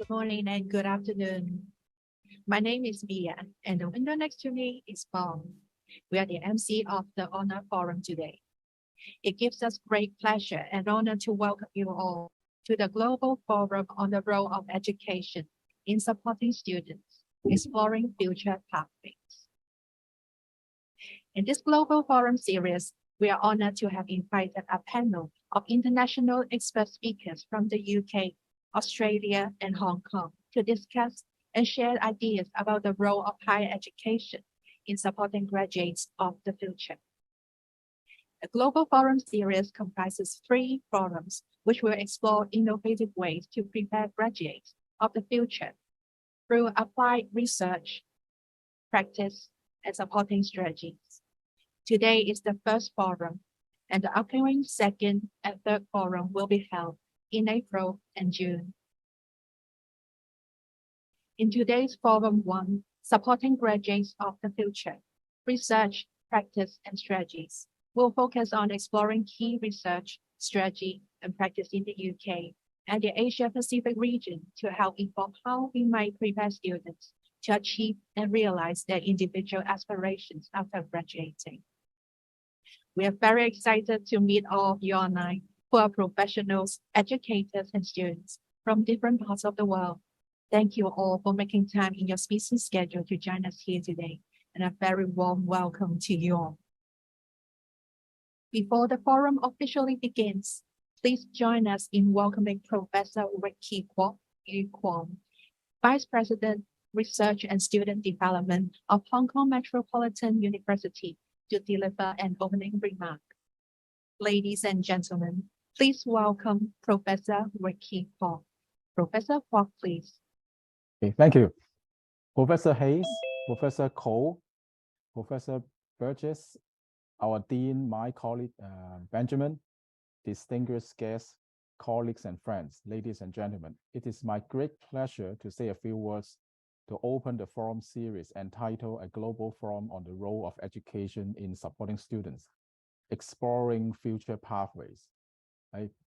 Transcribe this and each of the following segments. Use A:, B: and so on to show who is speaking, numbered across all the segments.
A: Good morning and good afternoon. My name is Mia, and the window next to me is Paul. We are the MC of the Honor Forum today. It gives us great pleasure and honor to welcome you all to the Global Forum on the Role of Education in Supporting Students, Exploring Future Pathways. In this Global Forum series, we are honored to have invited a panel of international expert speakers from the UK, Australia, and Hong Kong to discuss and share ideas about the role of higher education in supporting graduates of the future. The Global Forum series comprises 3 forums, which will explore innovative ways to prepare graduates of the future through applied research, practice, and supporting strategies. Today is the first forum, and the upcoming second and third forum will be held in April and June. In today's Forum 1, Supporting Graduates of the Future, Research, Practice, and Strategies, will focus on exploring key research, strategy, and practice in the UK and the Asia-Pacific region to help inform how we might prepare students to achieve and realize their individual aspirations after graduating. We are very excited to meet all of you online who are professionals, educators, and students from different parts of the world. Thank you all for making time in your busy schedule to join us here today, and a very warm welcome to you all. Before the forum officially begins, please join us in welcoming Professor Ricky Kwong, Vice President, Research and Student Development of Hong Kong Metropolitan University, to deliver an opening remark. Ladies and gentlemen, please welcome Professor Ricky Kwong. Professor Kwong, please.
B: Okay, thank you. Professor Hayes, Professor Cole, Professor Burgess, our Dean, my colleague Benjamin, distinguished guests, colleagues and friends, ladies and gentlemen, it is my great pleasure to say a few words to open the forum series entitled A Global Forum on the Role of Education in Supporting Students, Exploring Future Pathways.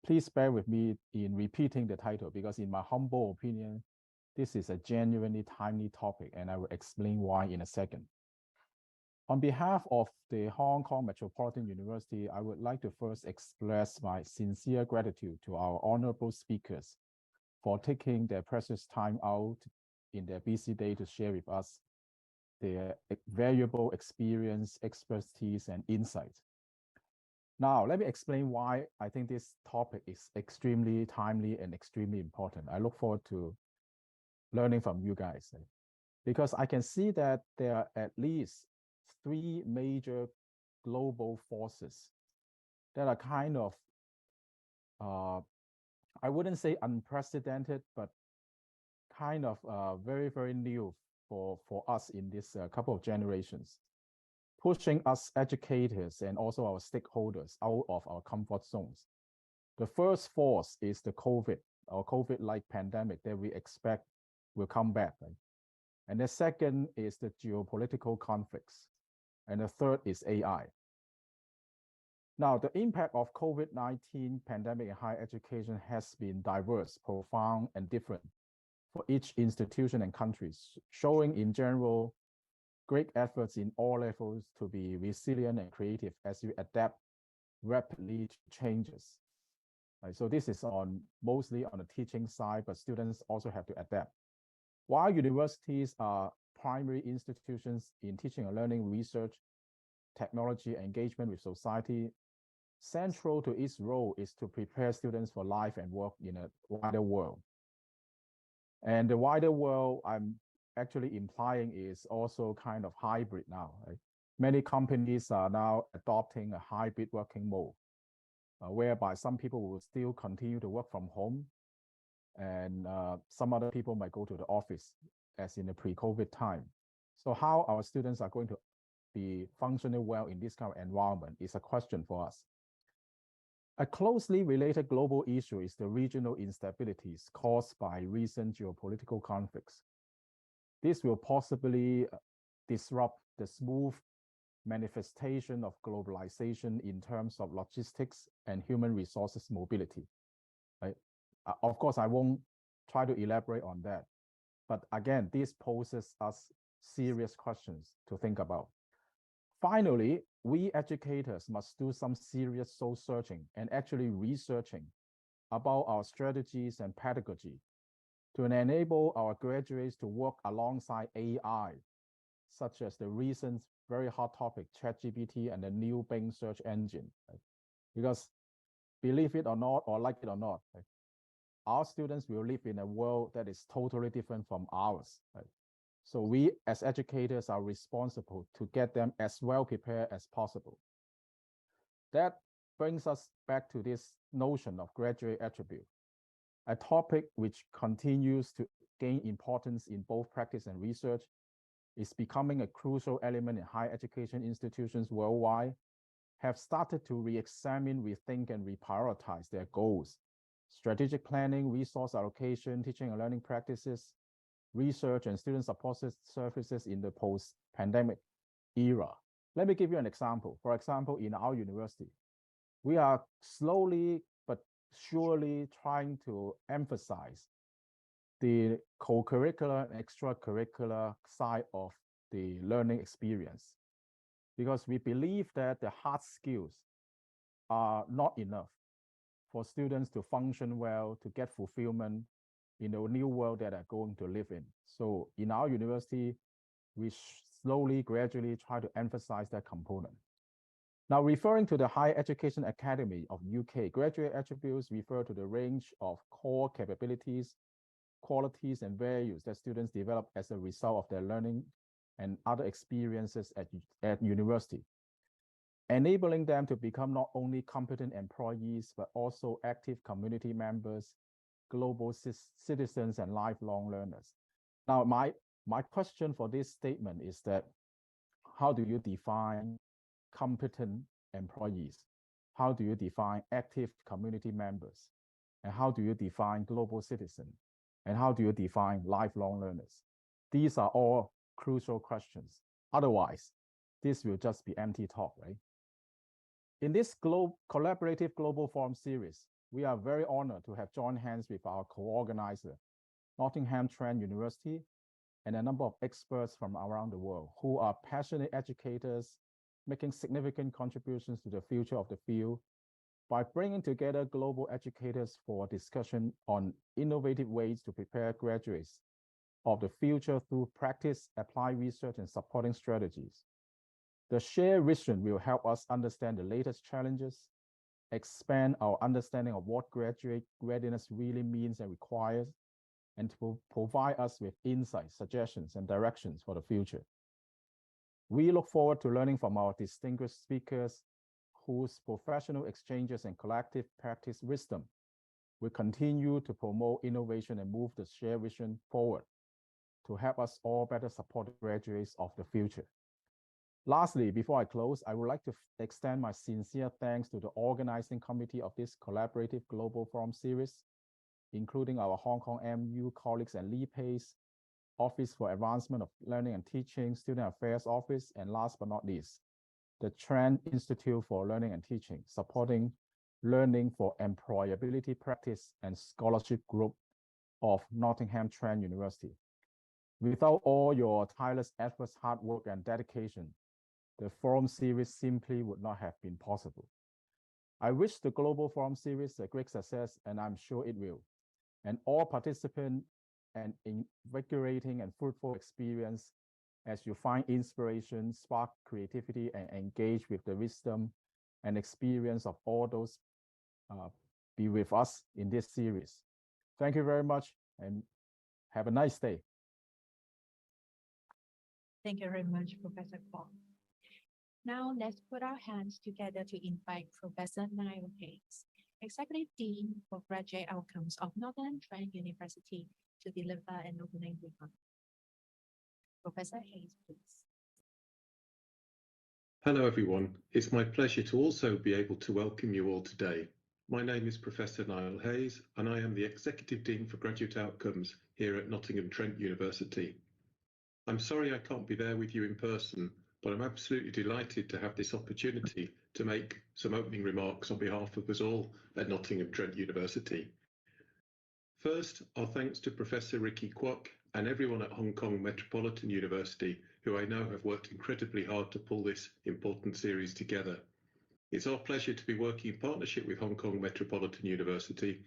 B: Please bear with me in repeating the title because in my humble opinion, this is a genuinely timely topic and I will explain why in a second. On behalf of the Hong Kong Metropolitan University, I would like to first express my sincere gratitude to our honorable speakers for taking their precious time out in their busy day to share with us their valuable experience, expertise, and insights. Now, let me explain why I think this topic is extremely timely and extremely important. I look forward to learning from you guys because I can see that there are at least 3 major global forces that are kind of, I wouldn't say unprecedented, but kind of very, very new for us in this couple of generations, pushing us educators and also our stakeholders out of our comfort zones. The first force is the COVID, or COVID-like pandemic that we expect will come back. Right? And the second is the geopolitical conflicts. And the third is AI. Now, the impact of COVID-19 pandemic in higher education has been diverse, profound, and different for each institution and countries, showing in general great efforts in all levels to be resilient and creative as you adapt rapidly to changes. Right, so this is mostly on the teaching side, but students also have to adapt. While universities are primary institutions in teaching and learning, research, technology, engagement with society, central to its role is to prepare students for life and work in a wider world. And the wider world I'm actually implying is also kind of hybrid now. Right? Many companies are now adopting a hybrid working mode, whereby some people will still continue to work from home, and some other people might go to the office, as in the pre-COVID time. So how our students are going to be functioning well in this kind of environment is a question for us. A closely related global issue is the regional instabilities caused by recent geopolitical conflicts. This will possibly disrupt the smooth manifestation of globalization in terms of logistics and human resources mobility. Right? Of course, I won't try to elaborate on that. But again, this poses us serious questions to think about. Finally, we educators must do some serious soul searching and actually researching about our strategies and pedagogy to enable our graduates to work alongside AI, such as the recent very hot topic, ChatGPT and the new Bing search engine. Right? Because believe it or not, or like it or not, right? Our students will live in a world that is totally different from ours. Right? So we as educators are responsible to get them as well prepared as possible. That brings us back to this notion of graduate attribute, a topic which continues to gain importance in both practice and research, is becoming a crucial element in higher education institutions worldwide, have started to re-examine, rethink, and reprioritize their goals. Strategic planning, resource allocation, teaching and learning practices, research, and student support services in the post-pandemic era. Let me give you an example. For example, in our university, we are slowly but surely trying to emphasize the co-curricular and extracurricular side of the learning experience, because we believe that the hard skills are not enough for students to function well, to get fulfillment in the new world that they're going to live in. So in our university, we slowly, gradually try to emphasize that component. Now, referring to the Higher Education Academy of UK, graduate attributes refer to the range of core capabilities, qualities, and values that students develop as a result of their learning and other experiences at university, enabling them to become not only competent employees, but also active community members, global citizens, and lifelong learners. Now, my question for this statement is that, how do you define competent employees? How do you define active community members? And how do you define global citizen? And how do you define lifelong learners? These are all crucial questions. Otherwise, this will just be empty talk, right? In this collaborative global forum series, we are very honored to have joined hands with our co-organizer, Nottingham Trent University, and a number of experts from around the world who are passionate educators making significant contributions to the future of the field by bringing together global educators for discussion on innovative ways to prepare graduates of the future through practice, applied research, and supporting strategies. The shared vision will help us understand the latest challenges, expand our understanding of what graduate readiness really means and requires, and to provide us with insights, suggestions, and directions for the future. We look forward to learning from our distinguished speakers whose professional exchanges and collective practice wisdom will continue to promote innovation and move the shared vision forward to help us all better support the graduates of the future. Lastly, before I close, I would like to extend my sincere thanks to the organizing committee of this collaborative global forum series, including our Hong Kong MU colleagues and LEPACE, Office for Advancement of Learning and Teaching, Student Affairs Office, and last but not least, the Trent Institute for Learning and Teaching, supporting learning for employability practice and scholarship group of Nottingham Trent University. Without all your tireless efforts, hard work, and dedication, the forum series simply would not have been possible. I wish the Global Forum series a great success, and I'm sure it will. And all participants an invigorating and fruitful experience as you find inspiration, spark creativity, and engage with the wisdom and experience of all those be with us in this series. Thank you very much and have a nice day.
A: Thank you very much, Professor Kwok. Now let's put our hands together to invite Professor Niall Hayes, Executive Dean for Graduate Outcomes of Northern Trent University, to deliver an opening remark. Professor Hayes, please.
C: Hello, everyone. It's my pleasure to also be able to welcome you all today. My name is Professor Niall Hayes, and I am the Executive Dean for Graduate Outcomes here at Nottingham Trent University. I'm sorry I can't be there with you in person, but I'm absolutely delighted to have this opportunity to make some opening remarks on behalf of us all at Nottingham Trent University. First, our thanks to Professor Ricky Kwok and everyone at Hong Kong Metropolitan University, who I know have worked incredibly hard to pull this important series together. It's our pleasure to be working in partnership with Hong Kong Metropolitan University,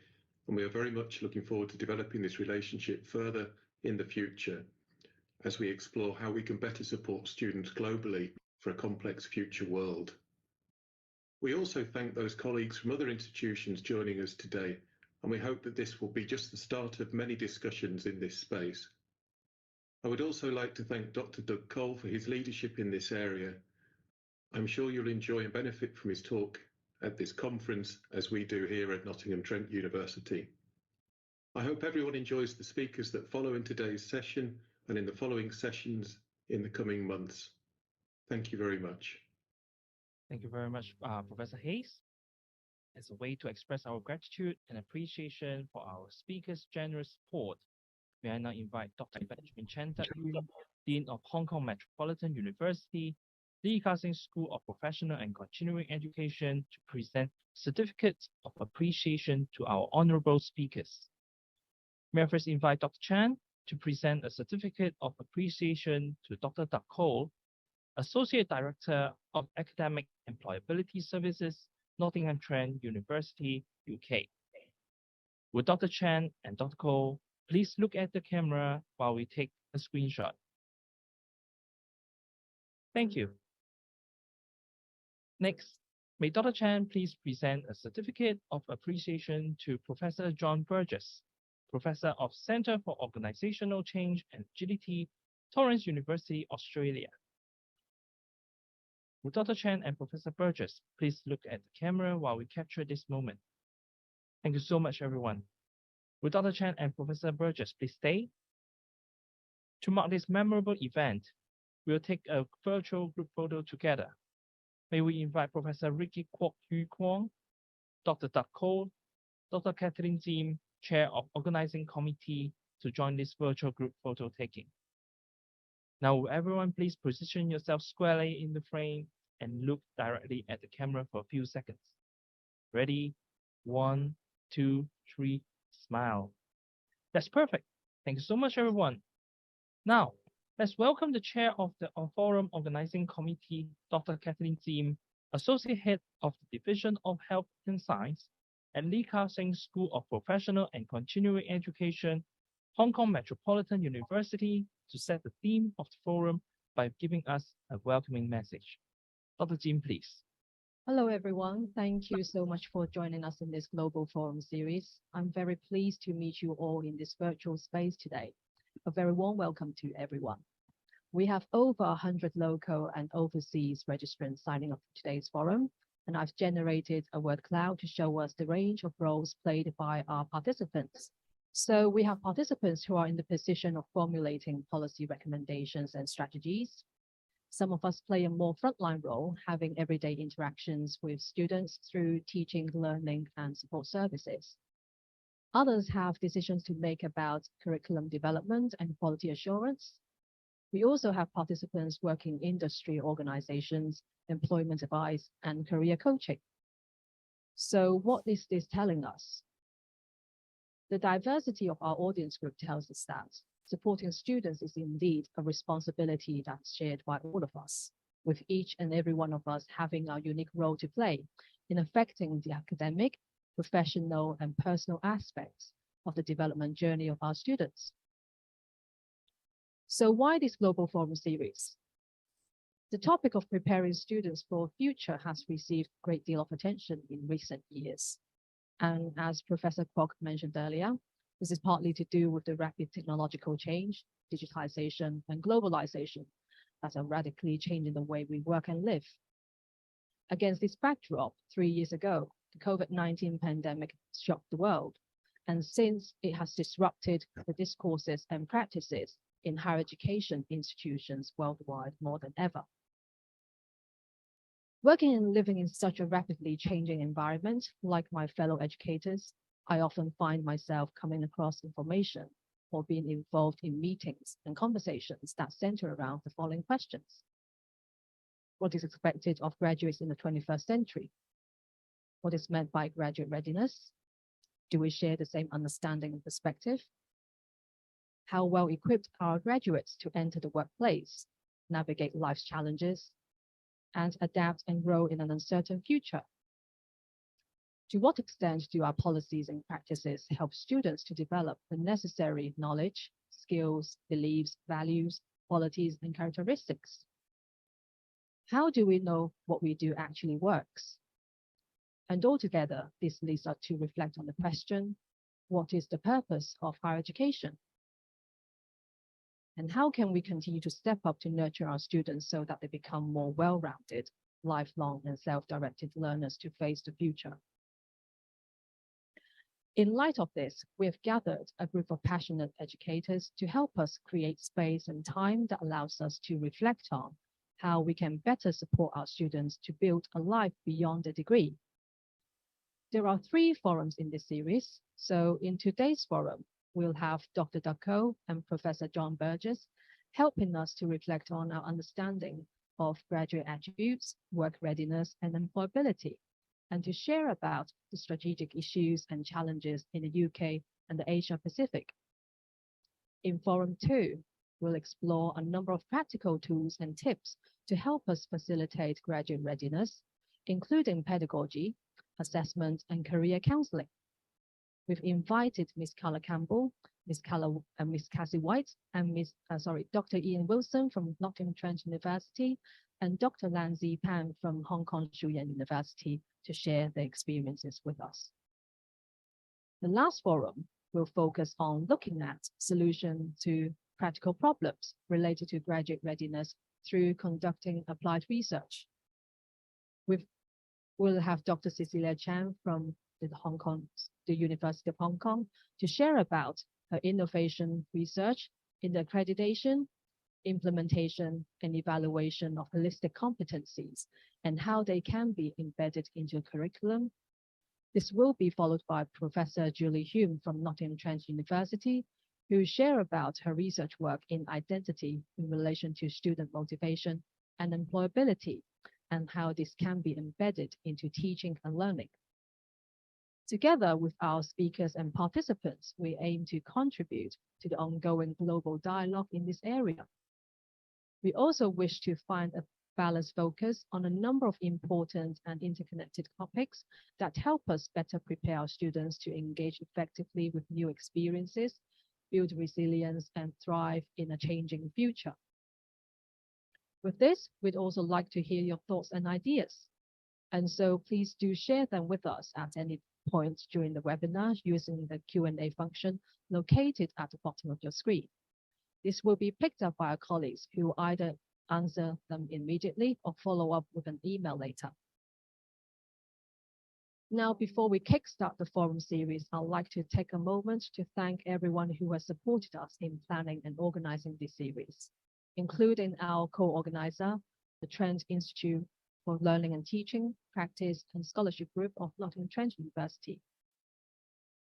C: and we are very much looking forward to developing this relationship further in the future as we explore how we can better support students globally for a complex future world. We also thank those colleagues from other institutions joining us today, and we hope that this will be just the start of many discussions in this space. I would also like to thank Dr. Doug Cole for his leadership in this area. I'm sure you'll enjoy and benefit from his talk at this conference as we do here at Nottingham Trent University. I hope everyone enjoys the speakers that follow in today's session and in the following sessions in the coming months. Thank you very much.
D: Thank you very much, Professor Hayes. As a way to express our gratitude and appreciation for our speakers' generous support, may I now invite Dr. Benjamin Chen Tat-Yuen, Dean of Hong Kong Metropolitan University, Lee Ka-shing School of Professional and Continuing Education, to present certificates of appreciation to our honorable speakers. May I first invite Dr. Chan to present a certificate of appreciation to Dr. Doug Cole, Associate Director of Academic Employability Services, Nottingham Trent University, UK. Would Dr. Chan and Dr. Cole please look at the camera while we take a screenshot? Thank you. Next, may Dr. Chan please present a certificate of appreciation to Professor John Burgess, Professor of Centre for Organisational Change and Agility, Torrens University, Australia. Would Dr. Chan and Professor Burgess please look at the camera while we capture this moment? Thank you so much, everyone. Would Dr. Chan and Professor Burgess please stay? To mark this memorable event, we'll take a virtual group photo together. May we invite Professor Ricky Kwok Yu Kwong, Dr. Doug Cole, Dr. Kathleen Jim, Chair of Organizing Committee, to join this virtual group photo taking. Now, will everyone please position yourself squarely in the frame and look directly at the camera for a few seconds. Ready? 1, 2, 3, smile. That's perfect. Thank you so much, everyone. Now, let's welcome the Chair of the Forum Organizing Committee, Dr. Kathleen Jim, Associate Head of the Division of Health and Science at Lee Ka-shing School of Professional and Continuing Education, Hong Kong Metropolitan University, to set the theme of the forum by giving us a welcoming message. Dr. Jim, please.
E: Hello, everyone. Thank you so much for joining us in this Global Forum series. I'm very pleased to meet you all in this virtual space today. A very warm welcome to everyone. We have over 100 local and overseas registrants signing up for today's forum, and I've generated a word cloud to show us the range of roles played by our participants. So we have participants who are in the position of formulating policy recommendations and strategies. Some of us play a more frontline role, having everyday interactions with students through teaching, learning, and support services. Others have decisions to make about curriculum development and quality assurance. We also have participants working in industry organizations, employment advice, and career coaching. So what is this telling us? The diversity of our audience group tells us that supporting students is indeed a responsibility that's shared by all of us, with each and every one of us having our unique role to play in affecting the academic, professional, and personal aspects of the development journey of our students. So why this Global Forum series? The topic of preparing students for the future has received a great deal of attention in recent years. And as Professor Kwok mentioned earlier, this is partly to do with the rapid technological change, digitization, and globalization that are radically changing the way we work and live. Against this backdrop, 3 years ago, the COVID-19 pandemic shocked the world. And since it has disrupted the discourses and practices in higher education institutions worldwide more than ever. Working and living in such a rapidly changing environment, like my fellow educators, I often find myself coming across information or being involved in meetings and conversations that center around the following questions. What is expected of graduates in the 21st century? What is meant by graduate readiness? Do we share the same understanding and perspective? How well equipped are our graduates to enter the workplace, navigate life's challenges, and adapt and grow in an uncertain future? To what extent do our policies and practices help students to develop the necessary knowledge, skills, beliefs, values, qualities, and characteristics? How do we know what we do actually works? And altogether, this leads us to reflect on the question, what is the purpose of higher education? And how can we continue to step up to nurture our students so that they become more well-rounded, lifelong and self-directed learners to face the future? In light of this, we have gathered a group of passionate educators to help us create space and time that allows us to reflect on how we can better support our students to build a life beyond a degree. There are 3 forums in this series. So in today's forum, we'll have Dr. Ducko and Professor John Burgess helping us to reflect on our understanding of graduate attributes, work readiness, and employability, and to share about the strategic issues and challenges in the UK and the Asia Pacific. In Forum 2, we'll explore a number of practical tools and tips to help us facilitate graduate readiness, including pedagogy, assessment, and career counseling. We've invited Ms. Carla Campbell, Ms. Cassie White, and Dr. Ian Wilson from Nottingham Trent University, and Dr. Lanzi Pan from Hong Kong Shuyan University to share their experiences with us. The last forum will focus on looking at solutions to practical problems related to graduate readiness through conducting applied research. We'll have Dr. Cecilia Chan from the University of Hong Kong to share about her innovation research in the accreditation, implementation, and evaluation of holistic competencies and how they can be embedded into a curriculum. This will be followed by Professor Julie Hume from Nottingham Trent University, who will share about her research work in identity in relation to student motivation and employability, and how this can be embedded into teaching and learning. Together with our speakers and participants, we aim to contribute to the ongoing global dialogue in this area. We also wish to find a balanced focus on a number of important and interconnected topics that help us better prepare our students to engage effectively with new experiences, build resilience, and thrive in a changing future. With this, we'd also like to hear your thoughts and ideas. And so please do share them with us at any point during the webinar using the Q&A function located at the bottom of your screen. This will be picked up by our colleagues who will either answer them immediately or follow up with an email later. Now, before we kickstart the forum series, I'd like to take a moment to thank everyone who has supported us in planning and organizing this series, including our co-organizer, the Trent Institute for Learning and Teaching, Practice and Scholarship Group of Nottingham Trent University.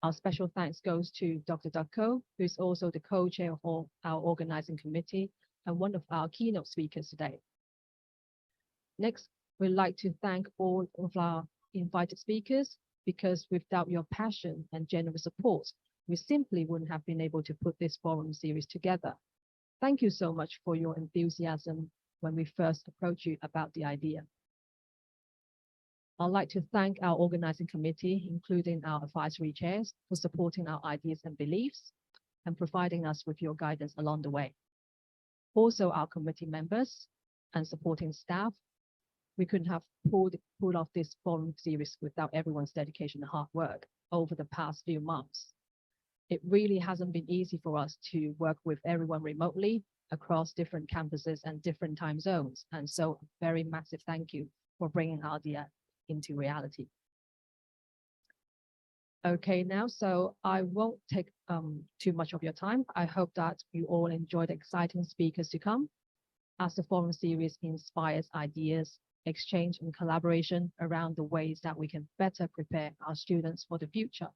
E: Our special thanks goes to Dr. Ducko, who is also the co-chair of our organizing committee and one of our keynote speakers today. Next, we'd like to thank all of our invited speakers, because without your passion and generous support, we simply wouldn't have been able to put this forum series together. Thank you so much for your enthusiasm when we first approached you about the idea. I'd like to thank our organizing committee, including our advisory chairs, for supporting our ideas and beliefs and providing us with your guidance along the way. Also, our committee members and supporting staff. We couldn't have pulled off this forum series without everyone's dedication and hard work over the past few months. It really hasn't been easy for us to work with everyone remotely across different campuses and different time zones. And so a very massive thank you for bringing our idea into reality. Okay, now, so I won't take too much of your time. I hope that you all enjoy the exciting speakers to come as the forum series inspires ideas, exchange and collaboration around the ways that we can better prepare our students for the future.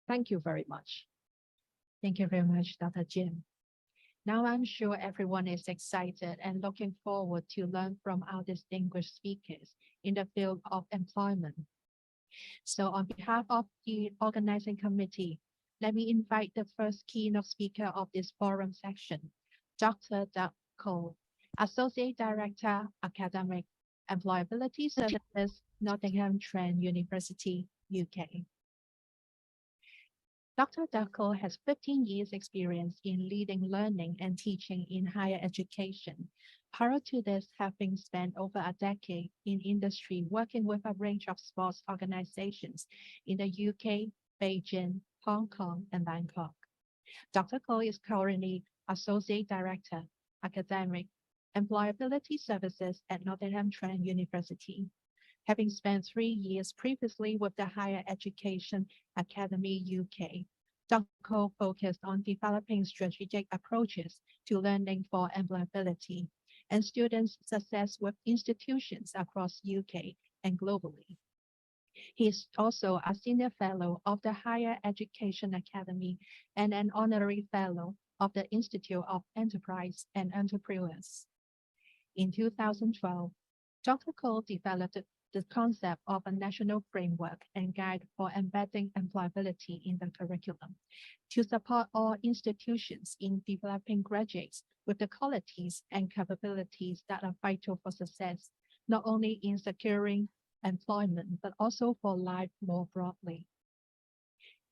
E: Thank you very much.
A: Thank you very much, Dr. Jim. Now I'm sure everyone is excited and looking forward to learn from our distinguished speakers in the field of employment. So on behalf of the organizing committee, let me invite the first keynote speaker of this forum section, Dr. Doug Cole, Associate Director, Academic Employability Services, Nottingham Trent University, UK. Dr. Doug Cole has 15 years experience in leading learning and teaching in higher education. Prior to this, having spent over a decade in industry working with a range of sports organizations in the UK, Beijing, Hong Kong, and Bangkok. Dr. Cole is currently Associate Director, Academic Employability Services at Nottingham Trent University. Having spent 3 years previously with the Higher Education Academy UK, Dr. Cole focused on developing strategic approaches to learning for employability and students' success with institutions across UK and globally. He is also a senior fellow of the Higher Education Academy and an honorary fellow of the Institute of Enterprise and Entrepreneurs. In 2012, Dr. Cole developed the concept of a national framework and guide for embedding employability in the curriculum to support all institutions in developing graduates with the qualities and capabilities that are vital for success, not only in securing employment, but also for life more broadly.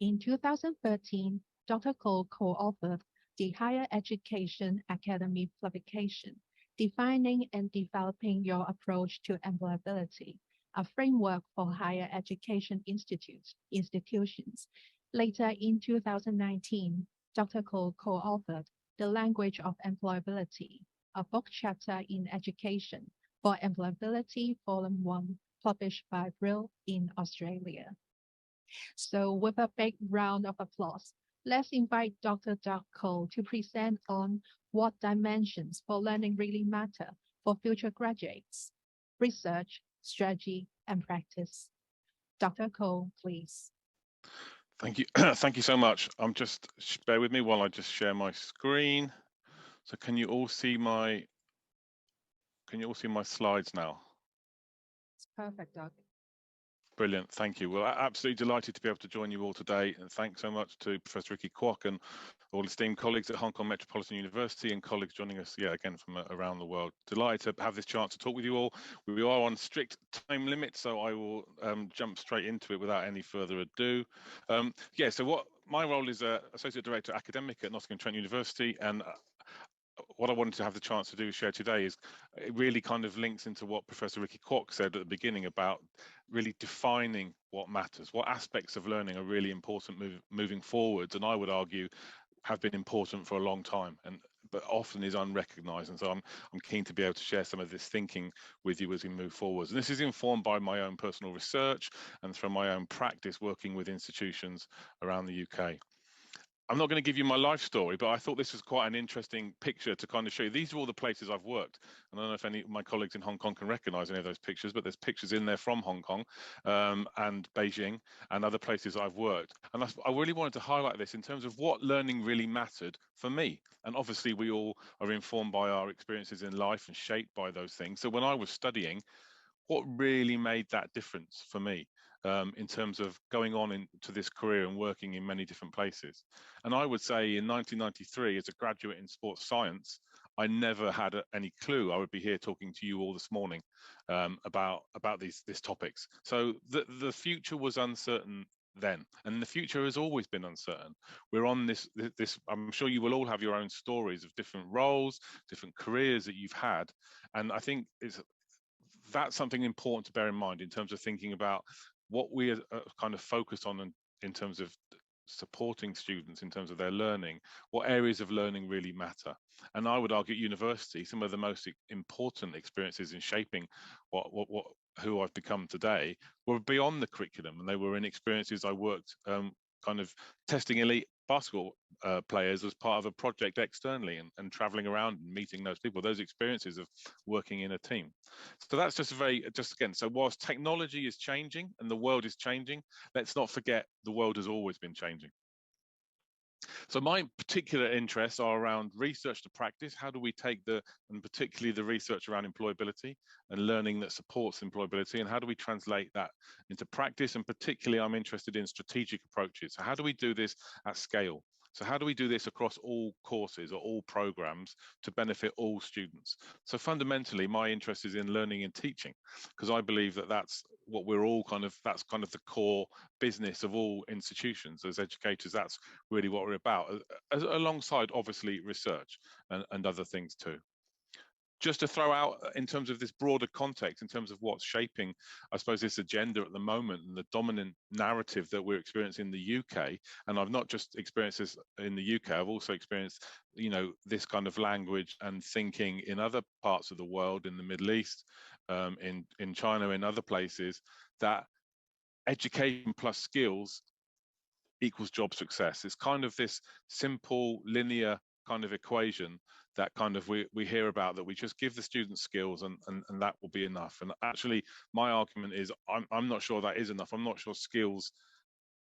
A: In 2013, Dr. Cole co-authored the Higher Education Academy publication, Defining and Developing Your Approach to Employability, a framework for higher education institutions. Later in 2019, Dr. Cole co-authored The Language of Employability, a book chapter in education for Employability Volume 1, published by Brill in Australia. So with a big round of applause, let's invite Dr. Doug Cole to present on what dimensions for learning really matter for future graduates: research, strategy, and practice. Dr. Cole, please.
F: Thank you. Thank you so much. Bear with me while I just share my screen. So can you all see my slides now?
A: It's perfect, Doug.
F: Brilliant, thank you. Well, absolutely delighted to be able to join you all today, and thanks so much to Professor Ricky Kwok and all esteemed colleagues at Hong Kong Metropolitan University and colleagues joining us, again from around the world. Delighted to have this chance to talk with you all. We are on strict time limit, so I will jump straight into it without any further ado. So what my role is Associate Director Academic at Nottingham Trent University, and what I wanted to have the chance to do share today is it really kind of links into what Professor Ricky Kwok said at the beginning about really defining what matters, what aspects of learning are really important moving forwards, and I would argue have been important for a long time, but often is unrecognised. And so I'm keen to be able to share some of this thinking with you as we move forwards. And this is informed by my own personal research and from my own practice working with institutions around the UK. I'm not going to give you my life story, but I thought this was quite an interesting picture to kind of show you. These are all the places I've worked. And I don't know if any of my colleagues in Hong Kong can recognize any of those pictures, but there's pictures in there from Hong Kong and Beijing and other places I've worked. And I really wanted to highlight this in terms of what learning really mattered for me. And obviously we all are informed by our experiences in life and shaped by those things. So when I was studying, what really made that difference for me in terms of going on into this career and working in many different places? And I would say in 1993, as a graduate in sports science, I never had any clue I would be here talking to you all this morning about these topics. So the future was uncertain then, and the future has always been uncertain. We're on this I'm sure you will all have your own stories of different roles, different careers that you've had, and I think that's something important to bear in mind in terms of thinking about what we are kind of focused on in terms of supporting students in terms of their learning, what areas of learning really matter. And I would argue at university, some of the most important experiences in shaping who I've become today were beyond the curriculum, and they were in experiences I worked kind of testing elite basketball players as part of a project externally and traveling around and meeting those people, those experiences of working in a team. So that's just again, so whilst technology is changing and the world is changing, let's not forget the world has always been changing. So my particular interests are around research to practice. How do we take and particularly the research around employability and learning that supports employability, and how do we translate that into practice? And particularly I'm interested in strategic approaches. So how do we do this at scale? So how do we do this across all courses or all programs to benefit all students? So fundamentally, my interest is in learning and teaching, because I believe that that's what we're all that's kind of the core business of all institutions as educators. That's really what we're about, alongside obviously research and other things too. Just to throw out in terms of this broader context, in terms of what's shaping, I suppose, this agenda at the moment and the dominant narrative that we're experiencing in the UK, and I've not just experienced this in the UK, I've also experienced, you know, this kind of language and thinking in other parts of the world, in the Middle East, in China, in other places, that education plus skills equals job success. It's kind of this simple linear kind of equation that kind of we hear about, that we just give the students skills and that will be enough. And actually my argument is I'm not sure that is enough. I'm not sure skills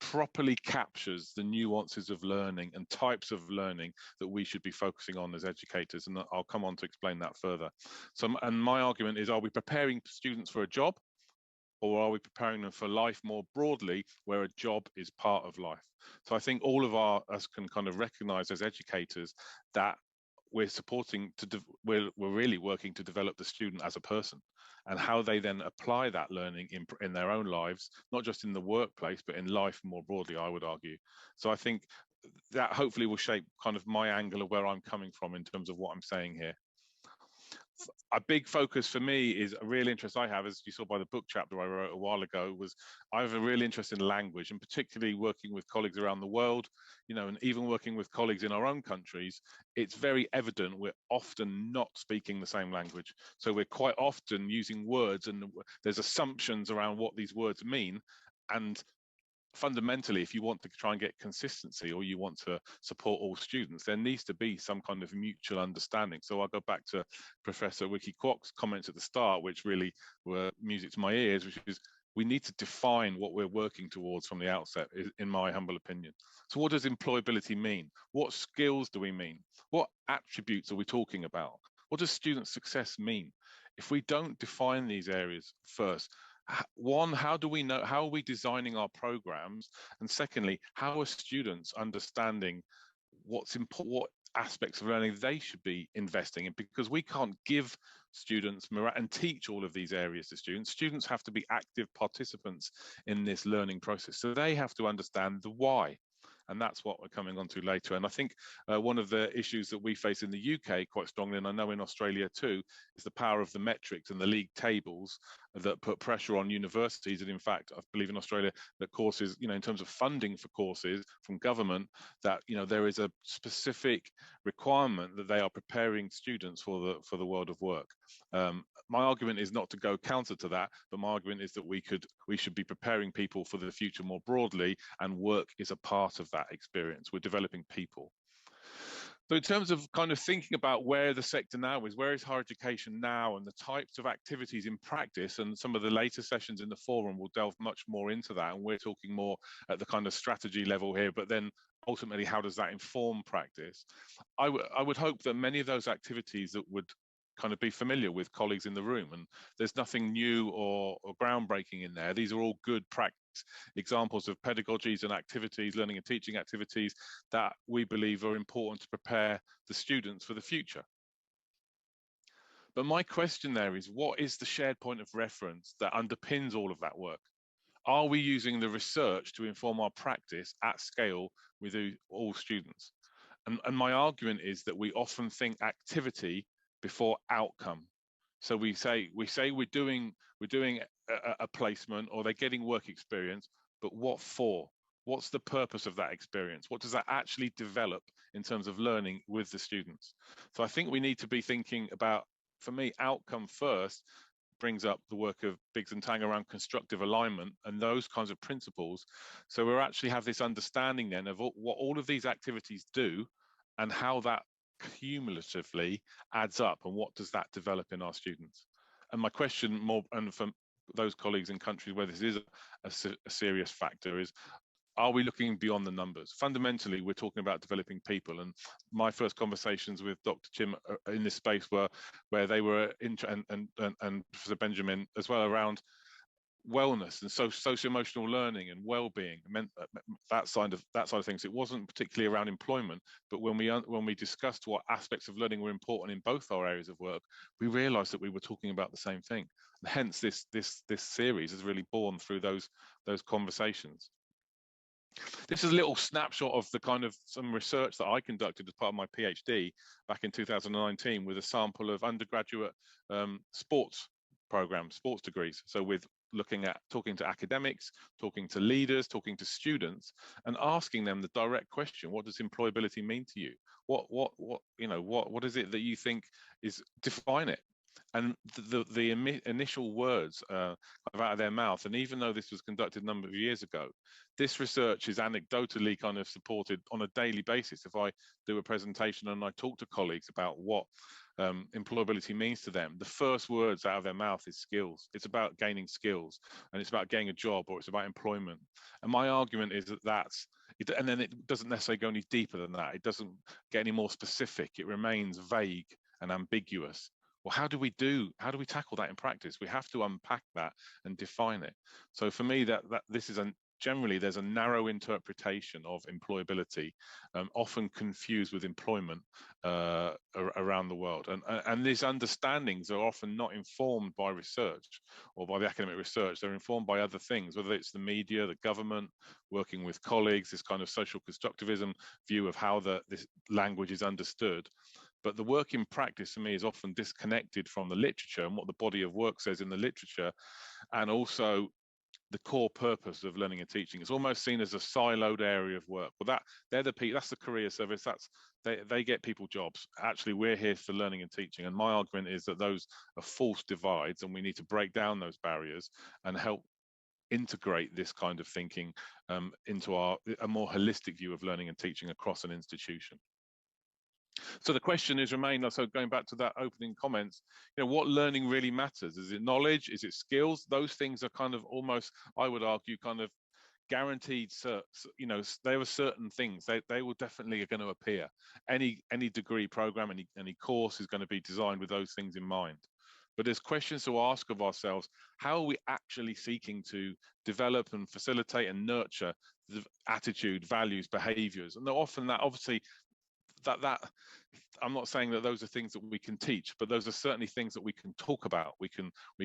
F: properly captures the nuances of learning and types of learning that we should be focusing on as educators, and I'll come on to explain that further. So, and my argument is, are we preparing students for a job, or are we preparing them for life more broadly, where a job is part of life? So I think all of us can kind of recognize as educators that we're supporting we're really working to develop the student as a person, and how they then apply that learning in their own lives, not just in the workplace, but in life more broadly, I would argue. So I think that hopefully will shape kind of my angle of where I'm coming from in terms of what I'm saying here. A big focus for me is a real interest I have, as you saw by the book chapter I wrote a while ago, was I have a real interest in language, and particularly working with colleagues around the world, you know, and even working with colleagues in our own countries. It's very evident we're often not speaking the same language. So we're quite often using words, and there's assumptions around what these words mean. And fundamentally, if you want to try and get consistency, or you want to support all students, there needs to be some kind of mutual understanding. So I'll go back to Professor Wiki Kwok's comments at the start, which really were music to my ears, which is we need to define what we're working towards from the outset, in my humble opinion. So what does employability mean? What skills do we mean? What attributes are we talking about? What does student success mean? If we don't define these areas first, one, how do we know, how are we designing our programs? And secondly, how are students understanding what's important, what aspects of learning they should be investing in? Because we can't give students and teach all of these areas to students. Students have to be active participants in this learning process. So they have to understand the why. And that's what we're coming on to later. And I think one of the issues that we face in the UK quite strongly, and I know in Australia too, is the power of the metrics and the league tables that put pressure on universities. And in fact, I believe in Australia that courses, you know, in terms of funding for courses from government, that, you know, there is a specific requirement that they are preparing students for the world of work. My argument is not to go counter to that, but my argument is that we should be preparing people for the future more broadly, and work is a part of that experience. We're developing people. So in terms of kind of thinking about where the sector now is, where is higher education now, and the types of activities in practice, and some of the later sessions in the forum will delve much more into that, and we're talking more at the kind of strategy level here, but then ultimately how does that inform practice? I would hope that many of those activities that would kind of be familiar with colleagues in the room, and there's nothing new or groundbreaking in there. These are all good practice examples of pedagogies and activities, learning and teaching activities that we believe are important to prepare the students for the future. But my question there is, what is the shared point of reference that underpins all of that work? Are we using the research to inform our practice at scale with all students? And my argument is that we often think activity before outcome. So we say we're doing a placement, or they're getting work experience, but what for? What's the purpose of that experience? What does that actually develop in terms of learning with the students? So I think we need to be thinking about, for me, outcome first brings up the work of Biggs and Tang around constructive alignment and those kinds of principles. So we actually have this understanding then of what all of these activities do, and how that cumulatively adds up, and what does that develop in our students? And my question more, and from those colleagues in countries where this is a serious factor, is are we looking beyond the numbers? Fundamentally, we're talking about developing people. And my first conversations with Dr. Chim in this space were where they were and Professor Benjamin as well around wellness and social emotional learning and well-being, meant that side of things. It wasn't particularly around employment, but when we discussed what aspects of learning were important in both our areas of work, we realized that we were talking about the same thing. And hence this series is really born through those conversations. This is a little snapshot of the kind of some research that I conducted as part of my PhD back in 2019 with a sample of undergraduate sports programs, sports degrees. So with talking to academics, talking to leaders, talking to students, and asking them the direct question: what does employability mean to you? What is it that you think is, define it? And the initial words out of their mouth, and even though this was conducted a number of years ago, this research is anecdotally kind of supported on a daily basis. If I do a presentation and I talk to colleagues about what employability means to them, the first words out of their mouth is skills. It's about gaining skills, and it's about getting a job, or it's about employment. And my argument is that and then it doesn't necessarily go any deeper than that. It doesn't get any more specific. It remains vague and ambiguous. Well, how do we tackle that in practice? We have to unpack that and define it. So for me, that this is generally there's a narrow interpretation of employability, often confused with employment around the world. And these understandings are often not informed by research or by the academic research. They're informed by other things, whether it's the media, the government, working with colleagues, this kind of social constructivism view of how this language is understood. But the work in practice for me is often disconnected from the literature and what the body of work says in the literature, and also the core purpose of learning and teaching. It's almost seen as a siloed area of work. Well, that's the career service. They get people jobs. Actually, we're here for learning and teaching. And my argument is that those are false divides, and we need to break down those barriers and help integrate this kind of thinking into a more holistic view of learning and teaching across an institution. So the question is so going back to that opening comments, what learning really matters? Is it knowledge? Is it skills? Those things are kind of almost, I would argue, kind of guaranteed. There are certain things they will definitely are going to appear. Any degree program, any course is going to be designed with those things in mind. But there's questions to ask of ourselves: how are we actually seeking to develop and facilitate and nurture the attitude, values, behaviors? And often that obviously that I'm not saying that those are things that we can teach, but those are certainly things that we can talk about. We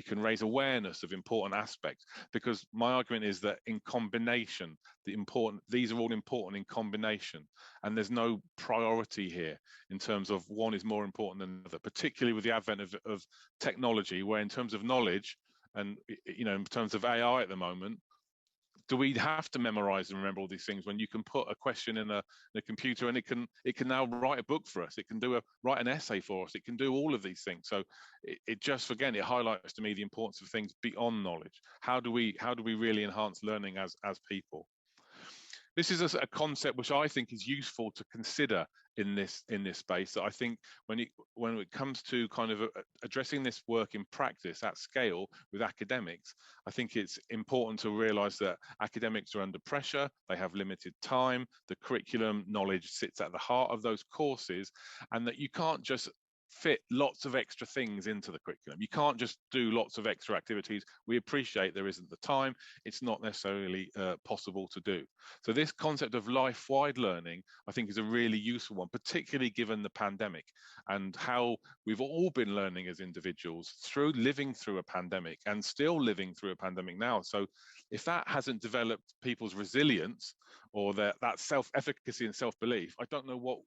F: can raise awareness of important aspects, because my argument is that in combination, these are all important in combination, and there's no priority here in terms of one is more important than the other, particularly with the advent of technology, where in terms of knowledge and in terms of AI at the moment, do we have to memorize and remember all these things when you can put a question in a computer and it can now write a book for us? It can write an essay for us. It can do all of these things. So it just, again, it highlights to me the importance of things beyond knowledge. How do we really enhance learning as people? This is a concept which I think is useful to consider in this space. That I think when it comes to kind of addressing this work in practice at scale with academics, I think it's important to realize that academics are under pressure. They have limited time. The curriculum knowledge sits at the heart of those courses, and that you can't just fit lots of extra things into the curriculum. You can't just do lots of extra activities. We appreciate there isn't the time. It's not necessarily possible to do. So this concept of life-wide learning, I think, is a really useful one, particularly given the pandemic and how we've all been learning as individuals living through a pandemic and still living through a pandemic now. So if that hasn't developed people's resilience or that self-efficacy and self-belief, I don't know what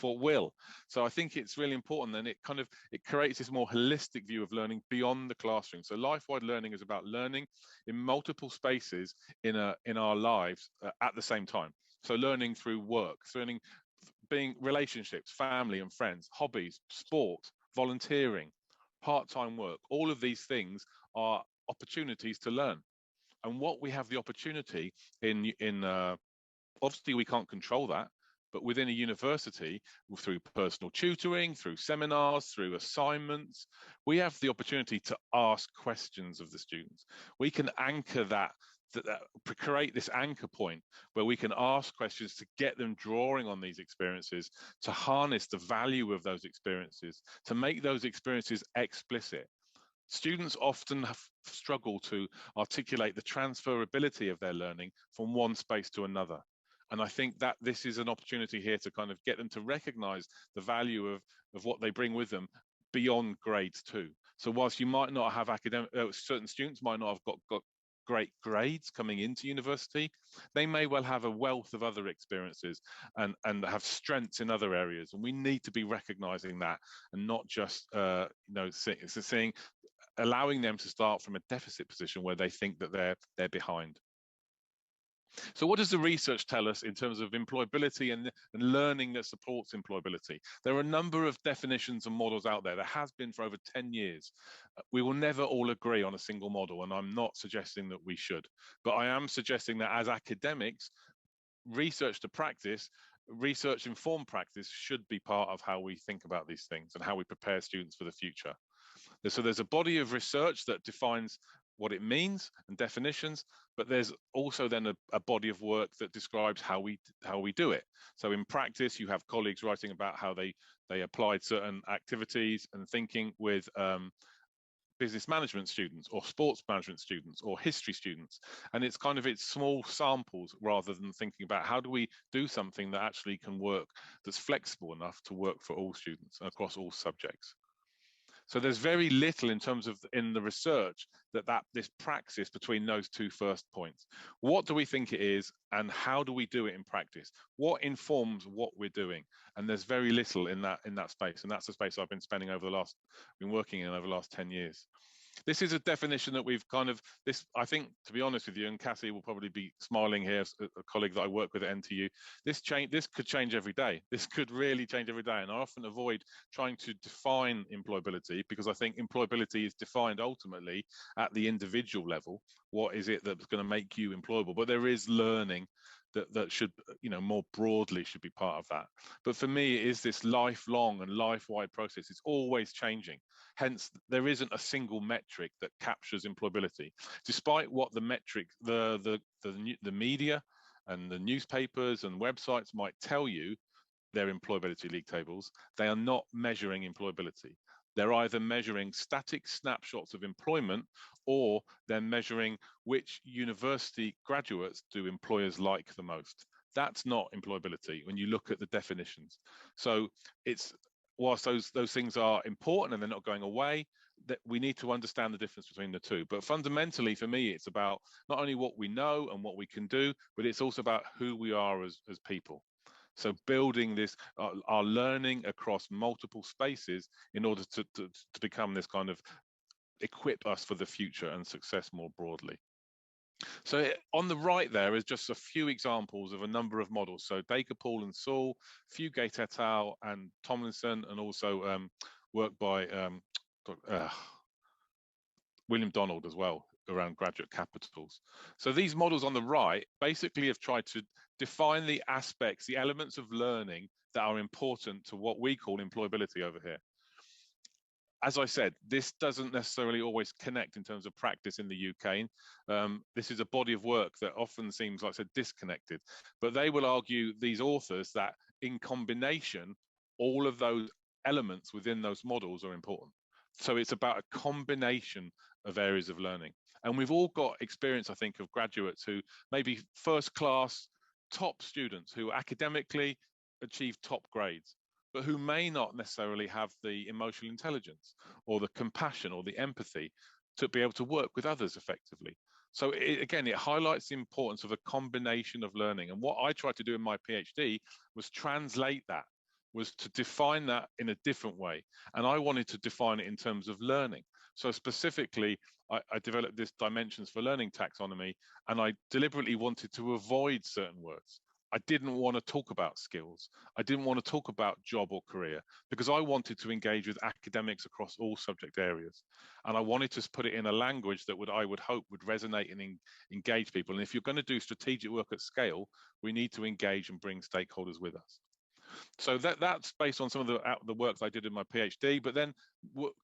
F: will. So I think it's really important, and it creates this more holistic view of learning beyond the classroom. So life-wide learning is about learning in multiple spaces in our lives at the same time. So learning through work, learning being relationships, family and friends, hobbies, sport, volunteering, part-time work. All of these things are opportunities to learn. And what we have the opportunity in obviously we can't control that, but within a university, through personal tutoring, through seminars, through assignments, we have the opportunity to ask questions of the students. We can anchor that create this anchor point where we can ask questions to get them drawing on these experiences, to harness the value of those experiences, to make those experiences explicit. Students often struggle to articulate the transferability of their learning from one space to another. And I think that this is an opportunity here to kind of get them to recognize the value of what they bring with them beyond grades too. So whilst you might not have certain students might not have got great grades coming into university, they may well have a wealth of other experiences and have strengths in other areas. And we need to be recognizing that and not just, allowing them to start from a deficit position where they think that they're behind. So what does the research tell us in terms of employability and learning that supports employability? There are a number of definitions and models out there. There has been for over 10 years. We will never all agree on a single model, and I'm not suggesting that we should. But I am suggesting that as academics, research to practice, research-informed practice should be part of how we think about these things and how we prepare students for the future. So there's a body of research that defines what it means and definitions, but there's also then a body of work that describes how we do it. So in practice, you have colleagues writing about how they applied certain activities and thinking with business management students or sports management students or history students. And it's small samples rather than thinking about how do we do something that actually can work, that's flexible enough to work for all students and across all subjects. So there's very little in terms of in the research that this praxis between those two first points. What do we think it is and how do we do it in practice? What informs what we're doing? And there's very little in that space. And that's the space I've been been working in over the last 10 years. This is a definition that we've I think, to be honest with you, and Cassie will probably be smiling here, a colleague that I work with at NTU, this could change every day. This could really change every day. And I often avoid trying to define employability because I think employability is defined ultimately at the individual level. What is it that's going to make you employable? But there is learning that should, more broadly should be part of that. But for me, it is this lifelong and life-wide process. It's always changing. Hence, there isn't a single metric that captures employability. Despite what the metric, the media and the newspapers and websites might tell you, their employability league tables, they are not measuring employability. They're either measuring static snapshots of employment or they're measuring which university graduates do employers like the most. That's not employability when you look at the definitions. So whilst those things are important and they're not going away, that we need to understand the difference between the two. But fundamentally, for me, it's about not only what we know and what we can do, but it's also about who we are as people. So building this, our learning across multiple spaces in order to become this kind of equip us for the future and success more broadly. So on the right there is just a few examples of a number of models. So Dacre, Paul and Saul, Fugate et al. And Tomlinson, and also work by William Donald as well around graduate capitals. So these models on the right basically have tried to define the aspects, the elements of learning that are important to what we call employability over here. As I said, this doesn't necessarily always connect in terms of practice in the UK. This is a body of work that often seems, like I said, disconnected. But they will argue, these authors, that in combination, all of those elements within those models are important. So it's about a combination of areas of learning. And we've all got experience, I think, of graduates who maybe first class top students who academically achieve top grades, but who may not necessarily have the emotional intelligence or the compassion or the empathy to be able to work with others effectively. So again, it highlights the importance of a combination of learning. And what I tried to do in my PhD was translate that, was to define that in a different way. And I wanted to define it in terms of learning. So specifically, I developed this dimensions for learning taxonomy, and I deliberately wanted to avoid certain words. I didn't want to talk about skills. I didn't want to talk about job or career, because I wanted to engage with academics across all subject areas. And I wanted to put it in a language that I would hope would resonate and engage people. And if you're going to do strategic work at scale, we need to engage and bring stakeholders with us. So that's based on some of the work that I did in my PhD. But then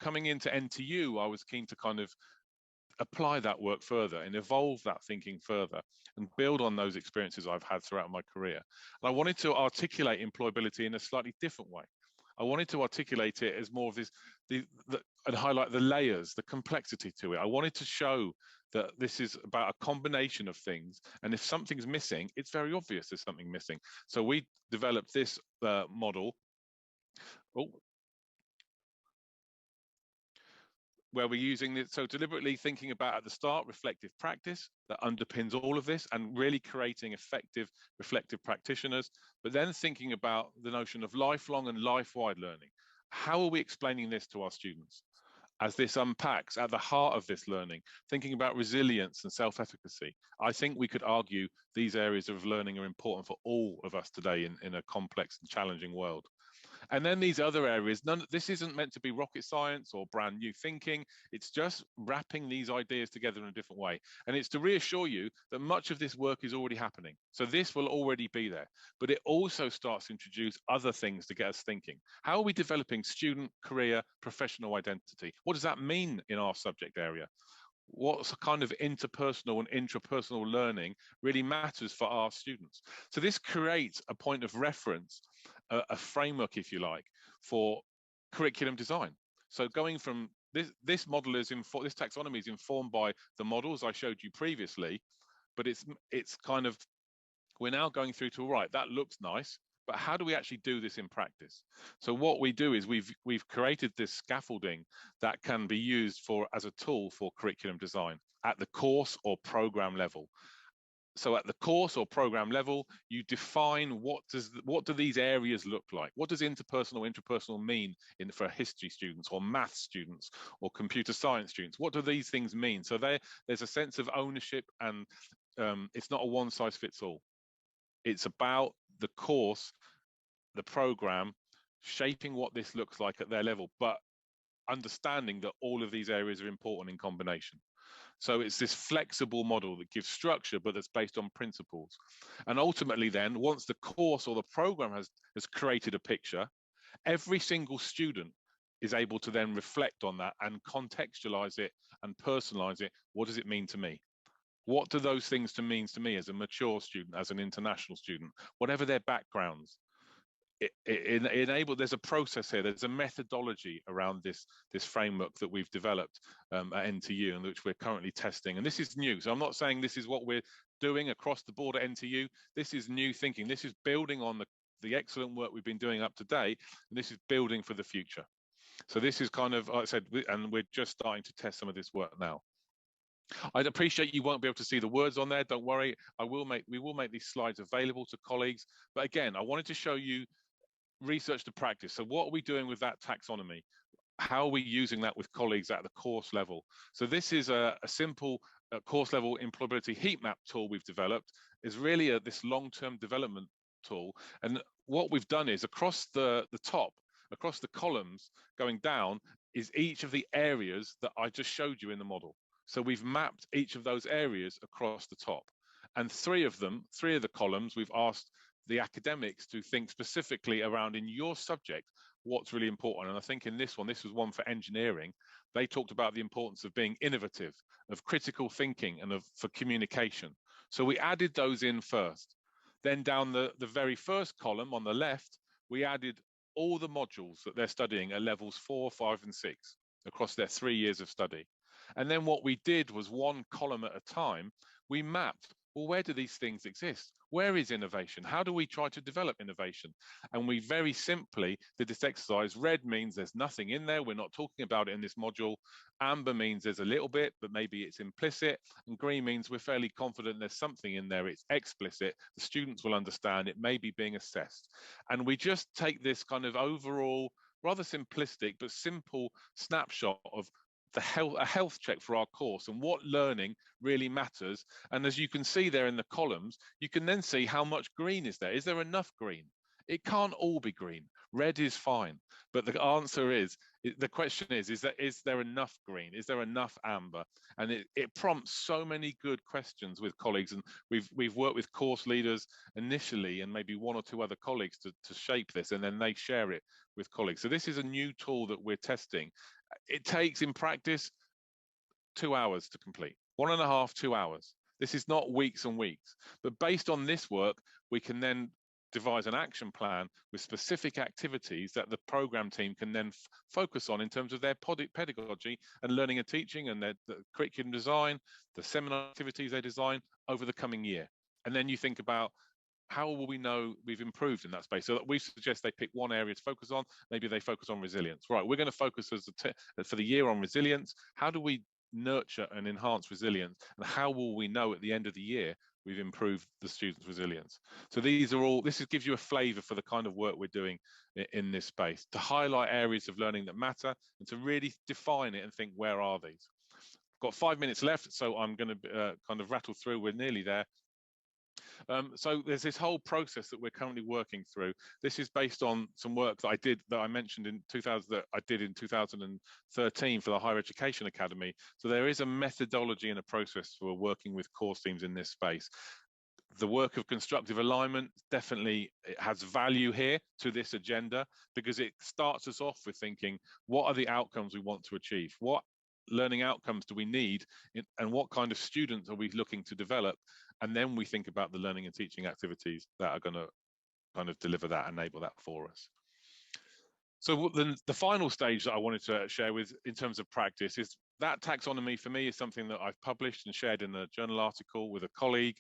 F: coming into NTU, I was keen to kind of apply that work further and evolve that thinking further and build on those experiences I've had throughout my career. And I wanted to articulate employability in a slightly different way. I wanted to articulate it as more of this, and highlight the layers, the complexity to it. I wanted to show that this is about a combination of things, and if something's missing, it's very obvious there's something missing. So we developed this model. Oh, where we're using it, so deliberately thinking about at the start reflective practice that underpins all of this and really creating effective reflective practitioners, but then thinking about the notion of lifelong and life-wide learning. How are we explaining this to our students? As this unpacks at the heart of this learning, thinking about resilience and self-efficacy, I think we could argue these areas of learning are important for all of us today in a complex and challenging world. And then these other areas, this isn't meant to be rocket science or brand new thinking. It's just wrapping these ideas together in a different way. And it's to reassure you that much of this work is already happening. So this will already be there, but it also starts to introduce other things to get us thinking. How are we developing student, career, professional identity? What does that mean in our subject area? What kind of interpersonal and intrapersonal learning really matters for our students? So this creates a point of reference, a framework, if you like, for curriculum design. So going from this model is this taxonomy is informed by the models I showed you previously, but it's kind of, we're now going through to, right, that looks nice, but how do we actually do this in practice? So what we do is we've created this scaffolding that can be used as a tool for curriculum design at the course or program level. So at the course or program level, you define what do these areas look like? What does interpersonal, intrapersonal mean for history students or math students or computer science students? What do these things mean? So there's a sense of ownership, and it's not a one size fits all. It's about the course, the program, shaping what this looks like at their level, but understanding that all of these areas are important in combination. So it's this flexible model that gives structure, but that's based on principles. And ultimately then, once the course or the program has created a picture, every single student is able to then reflect on that and contextualize it and personalize it. What does it mean to me? What do those things mean to me as a mature student, as an international student, whatever their backgrounds? There's a process here, there's a methodology around this framework that we've developed at NTU, and which we're currently testing. And this is new, so I'm not saying this is what we're doing across the board at NTU. This is new thinking. This is building on the excellent work we've been doing up to date, and this is building for the future. So this is kind of, like I said, and we're just starting to test some of this work now. I'd appreciate you won't be able to see the words on there. Don't worry, we will make these slides available to colleagues. But again, I wanted to show you research to practice. So what are we doing with that taxonomy? How are we using that with colleagues at the course level? So this is a simple course level employability heat map tool we've developed. Is really this long-term development tool. And what we've done is across the top, across the columns going down, is each of the areas that I just showed you in the model. So we've mapped each of those areas across the top. And three of the columns, we've asked the academics to think specifically around, in your subject, what's really important. And I think in this was one for engineering. They talked about the importance of being innovative, of critical thinking, and for communication. So we added those in first. Then down the very first column on the left, we added all the modules that they're studying at levels 4, 5, and 6 across their 3 years of study. And then what we did was, one column at a time, we mapped, well, where do these things exist? Where is innovation? How do we try to develop innovation? And we very simply did this exercise. Red means there's nothing in there. We're not talking about it in this module. Amber means there's a little bit, but maybe it's implicit. And green means we're fairly confident there's something in there. It's explicit. The students will understand it may be being assessed. And we just take this kind of overall, rather simplistic, but simple snapshot of a health check for our course and what learning really matters. And as you can see there in the columns, you can then see how much green is there. Is there enough green? It can't all be green. Red is fine. But the answer is, the question is there enough green? Is there enough amber? And it prompts so many good questions with colleagues. And we've worked with course leaders initially, and maybe one or two other colleagues to shape this, and then they share it with colleagues. So this is a new tool that we're testing. It takes, in practice, 2 hours to complete. 1.5, 2 hours. This is not weeks and weeks. But based on this work, we can then devise an action plan with specific activities that the program team can then focus on in terms of their pedagogy and learning and teaching and the curriculum design, the seminar activities they design over the coming year. And then you think about, how will we know we've improved in that space? So we suggest they pick one area to focus on. Maybe they focus on resilience. Right, we're going to focus for the year on resilience. How do we nurture and enhance resilience? And how will we know at the end of the year we've improved the students' resilience? So this gives you a flavour for the kind of work we're doing in this space, to highlight areas of learning that matter and to really define it and think, where are these? Got 5 minutes left, so I'm going to kind of rattle through. We're nearly there. So there's this whole process that we're currently working through. This is based on some work that I mentioned in 2013 for the Higher Education Academy. So there is a methodology and a process for working with course teams in this space. The work of constructive alignment definitely has value here to this agenda, because it starts us off with thinking, what are the outcomes we want to achieve? What learning outcomes do we need, and what kind of students are we looking to develop? And then we think about the learning and teaching activities that are going to kind of deliver that, enable that for us. So the final stage that I wanted to share with in terms of practice is that taxonomy for me is something that I've published and shared in a journal article with a colleague.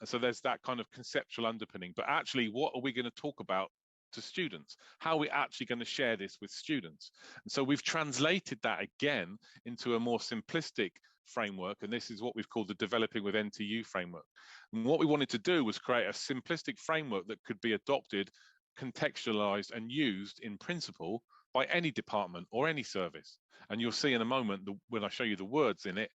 F: So there's that kind of conceptual underpinning, but actually what are we going to talk about to students? How are we actually going to share this with students? And so we've translated that again into a more simplistic framework, and this is what we've called the Developing with NTU framework. And what we wanted to do was create a simplistic framework that could be adopted, contextualized and used in principle by any department or any service. And you'll see in a moment when I show you the words in it,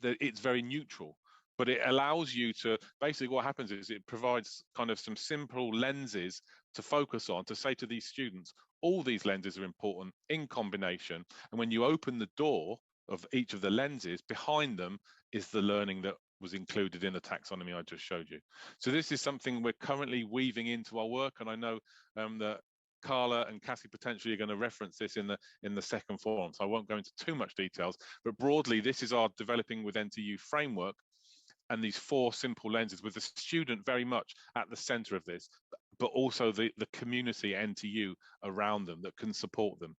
F: that it's very neutral. But it allows you to, basically what happens is it provides kind of some simple lenses to focus on, to say to these students, all these lenses are important in combination. And when you open the door of each of the lenses, behind them is the learning that was included in the taxonomy I just showed you. So this is something we're currently weaving into our work. And I know that Carla and Cassie potentially are going to reference this in the second forum. So I won't go into too much details, but broadly, this is our Developing with NTU framework, and these 4 simple lenses with the student very much at the center of this, but also the community NTU around them that can support them.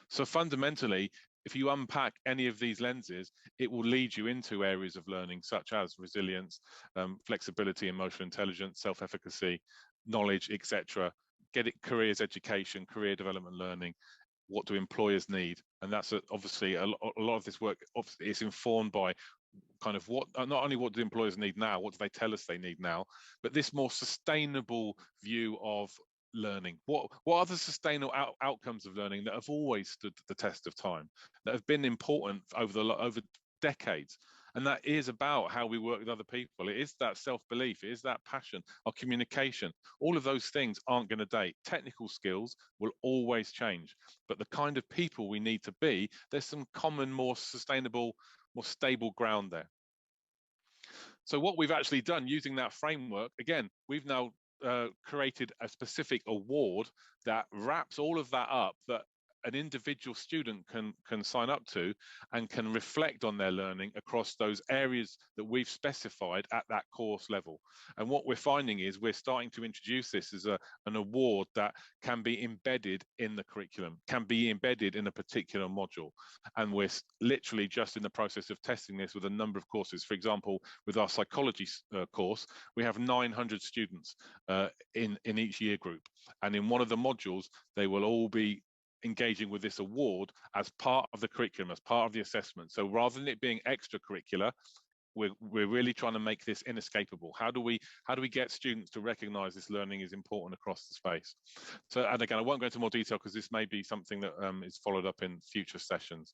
F: So fundamentally, if you unpack any of these lenses, it will lead you into areas of learning such as resilience, flexibility, emotional intelligence, self-efficacy, knowledge, etc. Get it, careers education, career development learning. What do employers need? And that's obviously a lot of this work is informed by kind of not only what do employers need now, what do they tell us they need now, but this more sustainable view of learning. What are the sustainable outcomes of learning that have always stood the test of time, that have been important over decades? And that is about how we work with other people. It is that self-belief, it is that passion, our communication. All of those things aren't going to date. Technical skills will always change, but the kind of people we need to be, there's some common, more sustainable, more stable ground there. So what we've actually done using that framework, again, we've now created a specific award that wraps all of that up, that an individual student can sign up to and can reflect on their learning across those areas that we've specified at that course level. And what we're finding is we're starting to introduce this as an award that can be embedded in the curriculum, can be embedded in a particular module. And we're literally just in the process of testing this with a number of courses. For example, with our psychology course, we have 900 students in each year group. And in one of the modules, they will all be engaging with this award as part of the curriculum, as part of the assessment. So rather than it being extracurricular, we're really trying to make this inescapable. How do we get students to recognize this learning is important across the space? So, and again, I won't go into more detail because this may be something that is followed up in future sessions.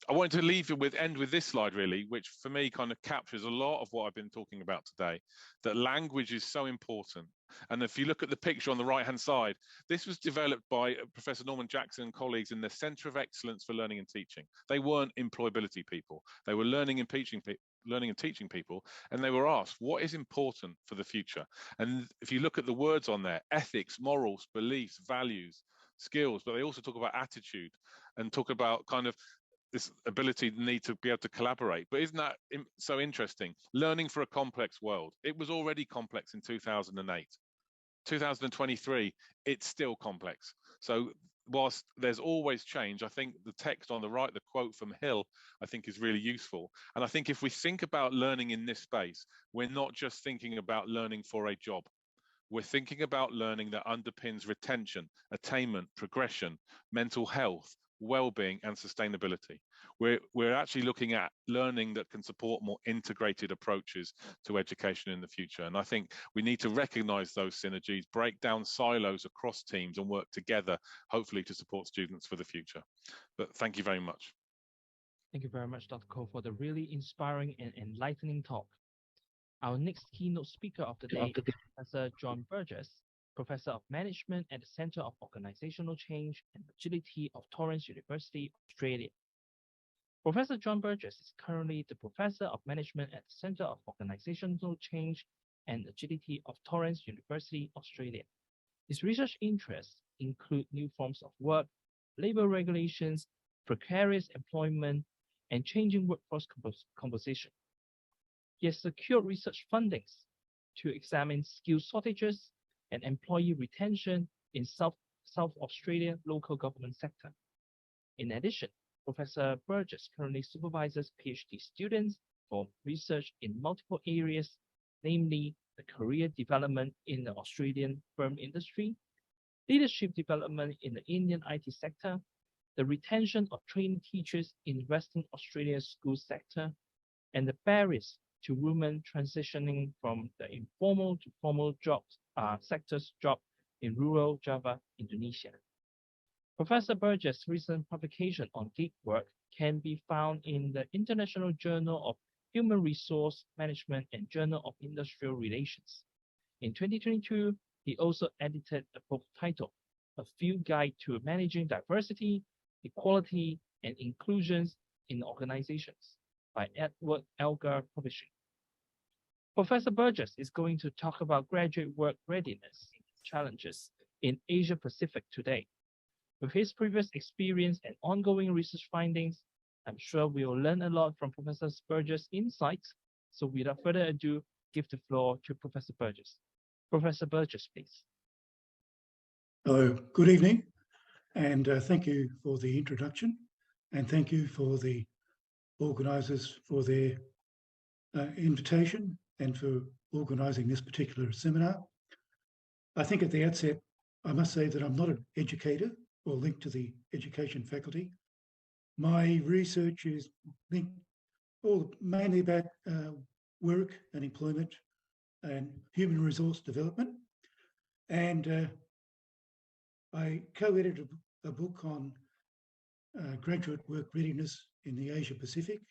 F: I wanted to end with this slide, really, which for me kind of captures a lot of what I've been talking about today, that language is so important. And if you look at the picture on the right-hand side, this was developed by Professor Norman Jackson and colleagues in the Centre of Excellence for Learning and Teaching. They weren't employability people. They were learning and teaching people, and they were asked, what is important for the future? And if you look at the words on there, ethics, morals, beliefs, values, skills, but they also talk about attitude and talk about kind of this ability, the need to be able to collaborate. But isn't that so interesting? Learning for a complex world. It was already complex in 2008. 2023, it's still complex. So whilst there's always change, I think the text on the right, the quote from Hill, I think is really useful. And I think if we think about learning in this space, we're not just thinking about learning for a job. We're thinking about learning that underpins retention, attainment, progression, mental health, well-being, and sustainability. We're actually looking at learning that can support more integrated approaches to education in the future. And I think we need to recognize those synergies, break down silos across teams, and work together, hopefully, to support students for the future. But thank you very much.
D: Thank you very much, Dr. Koh, for the really inspiring and enlightening talk. Our next keynote speaker of the day is Professor John Burgess, Professor of Management at the Centre of Organisational Change and Agility of Torrens University, Australia. Professor John Burgess is currently the Professor of Management at the Centre of Organisational Change and Agility of Torrens University, Australia. His research interests include new forms of work, labour regulations, precarious employment, and changing workforce composition. He has secured research fundings to examine skill shortages and employee retention in South Australia local government sector. In addition, Professor Burgess currently supervises PhD students for research in multiple areas, namely the career development in the Australian firm industry, leadership development in the Indian IT sector, the retention of trained teachers in Western Australia's school sector, and the barriers to women transitioning from the informal to formal jobs sectors job in rural Java, Indonesia. Professor Burgess' recent publication on gig work can be found in the International Journal of Human Resource Management and Journal of Industrial Relations. In 2022, he also edited a book titled A Field Guide to Managing Diversity, Equality, and Inclusions in Organizations by Edward Elgar Publishing. Professor Burgess is going to talk about graduate work readiness challenges in Asia Pacific today. With his previous experience and ongoing research findings, I'm sure we will learn a lot from Professor Burgess' insights. So without further ado, give the floor to Professor Burgess. Professor Burgess, please.
G: Hello, good evening, and thank you for the introduction, and thank you for the organisers for their invitation and for organising this particular seminar. I think at the outset, I must say that I'm not an educator or linked to the education faculty. My research is linked mainly about work and employment and human resource development. And I co-edited a book on graduate work readiness in the Asia Pacific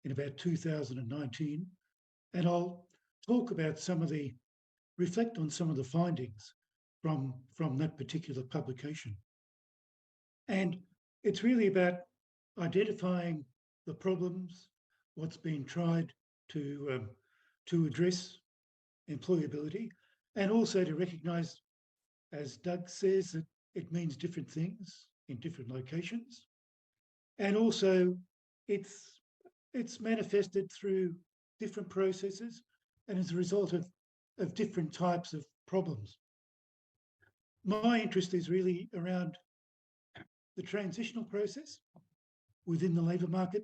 G: in about 2019. And I'll talk about reflect on some of the findings from that particular publication. And it's really about identifying the problems, what's being tried to address employability, and also to recognise, as Doug says, that it means different things in different locations. And also it's manifested through different processes and as a result of different types of problems. My interest is really around the transitional process within the labour market,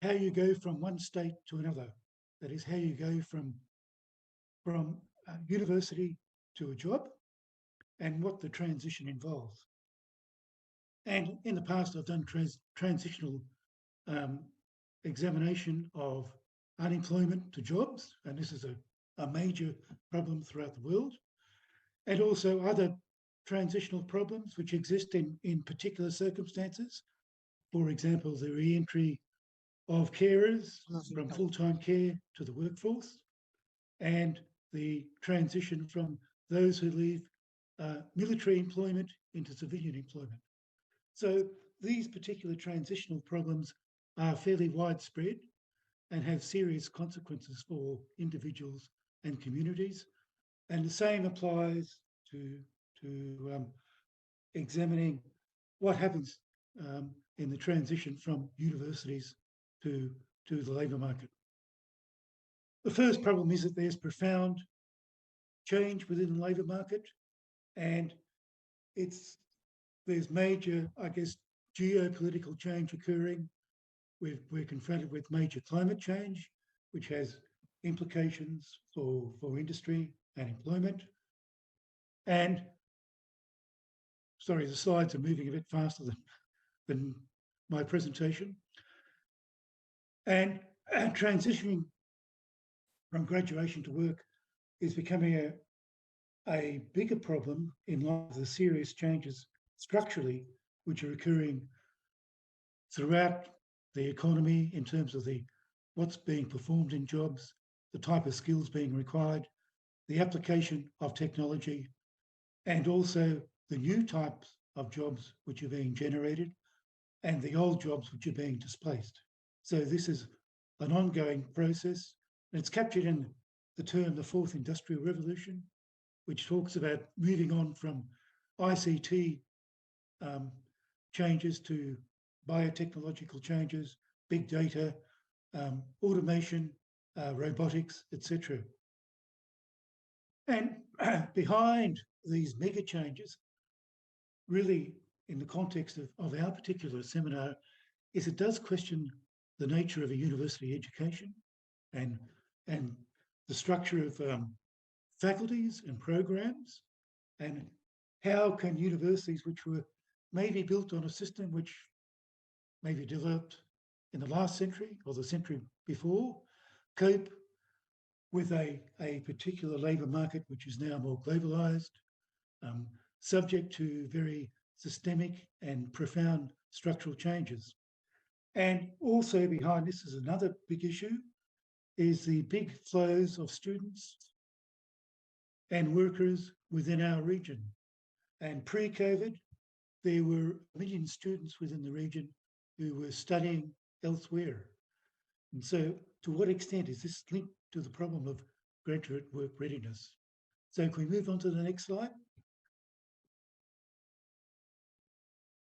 G: how you go from one state to another. That is, how you go from university to a job and what the transition involves. And in the past, I've done transitional examination of unemployment to jobs, and this is a major problem throughout the world, and also other transitional problems which exist in particular circumstances. For example, the re-entry of carers from full-time care to the workforce, and the transition from those who leave military employment into civilian employment. So these particular transitional problems are fairly widespread and have serious consequences for individuals and communities. And the same applies to examining what happens in the transition from universities to the labour market. The first problem is that there's profound change within the labour market, and there's major, I guess, geopolitical change occurring. We're confronted with major climate change, which has implications for industry and employment. And sorry, the slides are moving a bit faster than my presentation. And transitioning from graduation to work is becoming a bigger problem in light of the serious changes structurally which are occurring throughout the economy in terms of what's being performed in jobs, the type of skills being required, the application of technology, and also the new types of jobs which are being generated and the old jobs which are being displaced. So this is an ongoing process, and it's captured in the term the Fourth Industrial Revolution, which talks about moving on from ICT changes to biotechnological changes, big data, automation, robotics, etc. And behind these mega changes, really in the context of our particular seminar, is it does question the nature of a university education and the structure of faculties and programs, and how can universities which were maybe built on a system which maybe developed in the last century or the century before cope with a particular labour market which is now more globalised, subject to very systemic and profound structural changes. And also behind this is another big issue, is the big flows of students and workers within our region. And pre-COVID, there were 1 million students within the region who were studying elsewhere. And so to what extent is this linked to the problem of graduate work readiness? So can we move on to the next slide?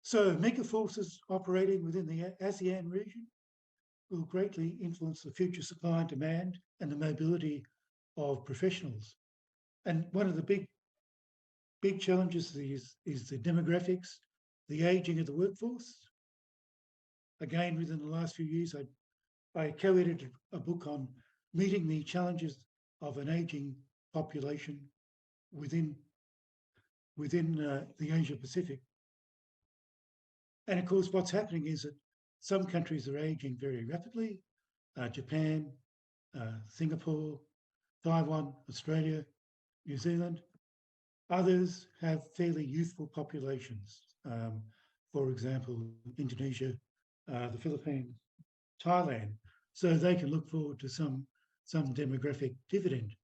G: So mega forces operating within the ASEAN region will greatly influence the future supply and demand and the mobility of professionals. And one of the big challenges is the demographics, the aging of the workforce. Again, within the last few years, I co-edited a book on meeting the challenges of an aging population within the Asia Pacific. And of course, what's happening is that some countries are aging very rapidly, Japan, Singapore, Taiwan, Australia, New Zealand. Others have fairly youthful populations. For example, Indonesia, the Philippines, Thailand. So they can look forward to some demographic dividend.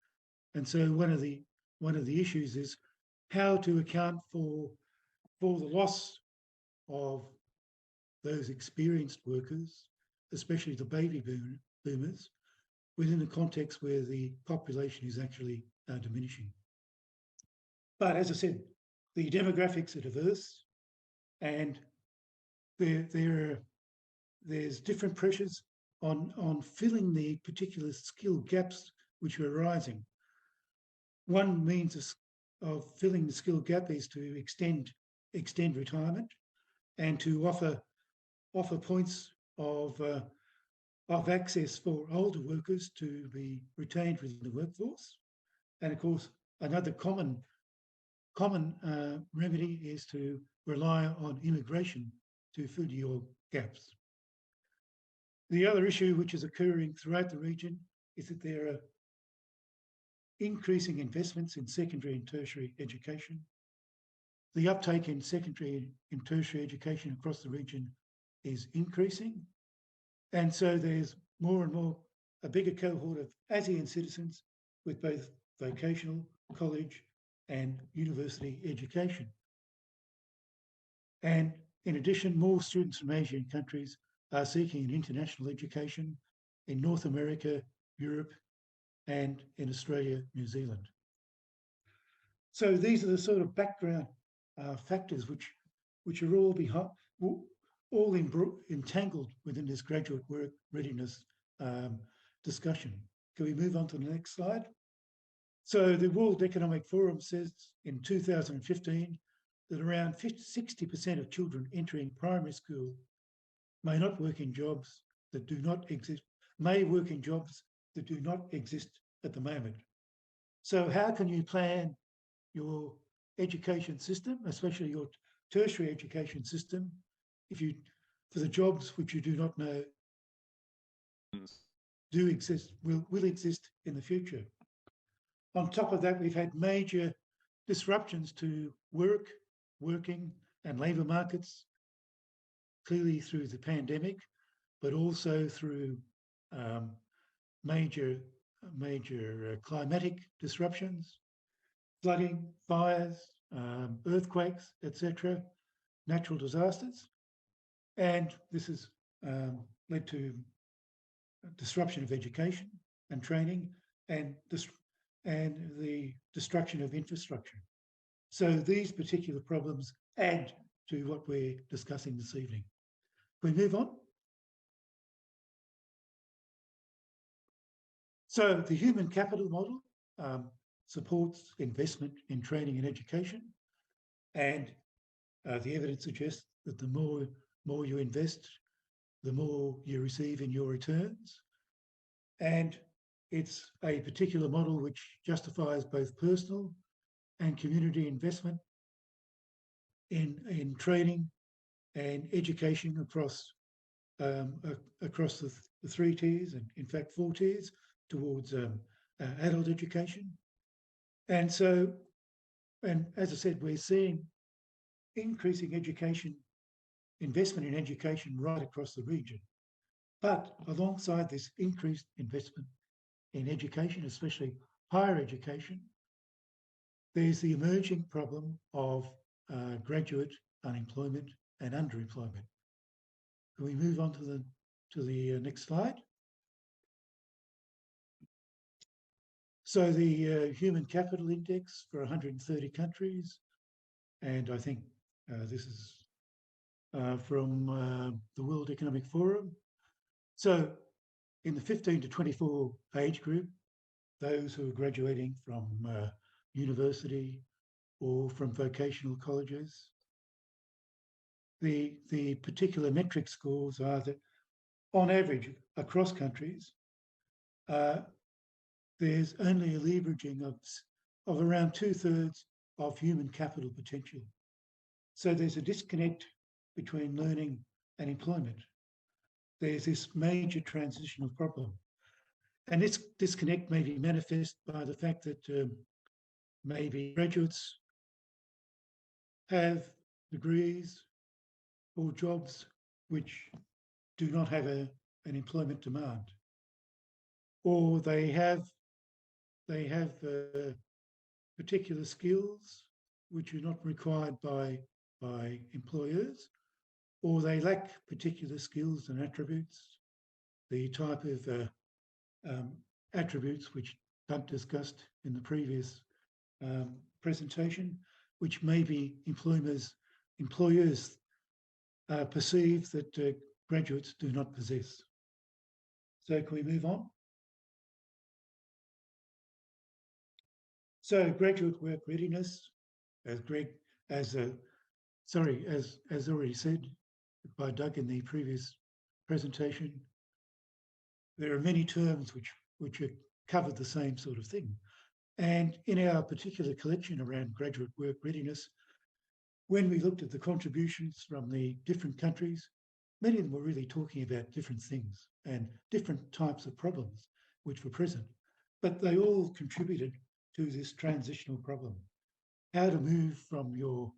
G: And so one of the issues is how to account for the loss of those experienced workers, especially the baby boomers, within a context where the population is actually diminishing. But as I said, the demographics are diverse, and there's different pressures on filling the particular skill gaps which are arising. One means of filling the skill gap is to extend retirement and to offer points of access for older workers to be retained within the workforce. And of course, another common remedy is to rely on immigration to fill your gaps. The other issue which is occurring throughout the region is that there are increasing investments in secondary and tertiary education. The uptake in secondary and tertiary education across the region is increasing. And so there's more and more a bigger cohort of ASEAN citizens with both vocational, college, and university education. And in addition, more students from Asian countries are seeking an international education in North America, Europe, and in Australia, New Zealand. So these are the sort of background factors which are all all entangled within this graduate work readiness discussion. Can we move on to the next slide? So the World Economic Forum says in 2015 that around 60% of children entering primary school may work in jobs that do not exist at the moment. So how can you plan your education system, especially your tertiary education system, for the jobs which you do not know do exist, will exist in the future? On top of that, we've had major disruptions to working and labour markets, clearly through the pandemic, but also through major climatic disruptions, flooding, fires, earthquakes, etc., natural disasters. And this has led to disruption of education and training and the destruction of infrastructure. So these particular problems add to what we're discussing this evening. Can we move on? So the human capital model supports investment in training and education, and the evidence suggests that the more you invest, the more you receive in your returns. And it's a particular model which justifies both personal and community investment in training and education across the 3 tiers, and in fact 4 tiers towards adult education. And so, and as I said, we're seeing increasing investment in education right across the region. But alongside this increased investment in education, especially higher education, there's the emerging problem of graduate unemployment and underemployment. Can we move on to the next slide? So the Human Capital Index for 130 countries, and I think this is from the World Economic Forum. So in the 15 to 24 age group, those who are graduating from university or from vocational colleges, the particular metric scores are that on average across countries, there's only a leveraging of around 2/3 of human capital potential. So there's a disconnect between learning and employment. There's this major transitional problem. And this disconnect may be manifest by the fact that maybe graduates have degrees or jobs which do not have an employment demand, or they have particular skills which are not required by employers, or they lack particular skills and attributes, the type of attributes which Doug discussed in the previous presentation, which maybe employers perceive that graduates do not possess. So can we move on? So graduate work readiness, as already said by Doug in the previous presentation, there are many terms which cover the same sort of thing. And in our particular collection around graduate work readiness, when we looked at the contributions from the different countries, many of them were really talking about different things and different types of problems which were present, but they all contributed to this transitional problem. How to move from your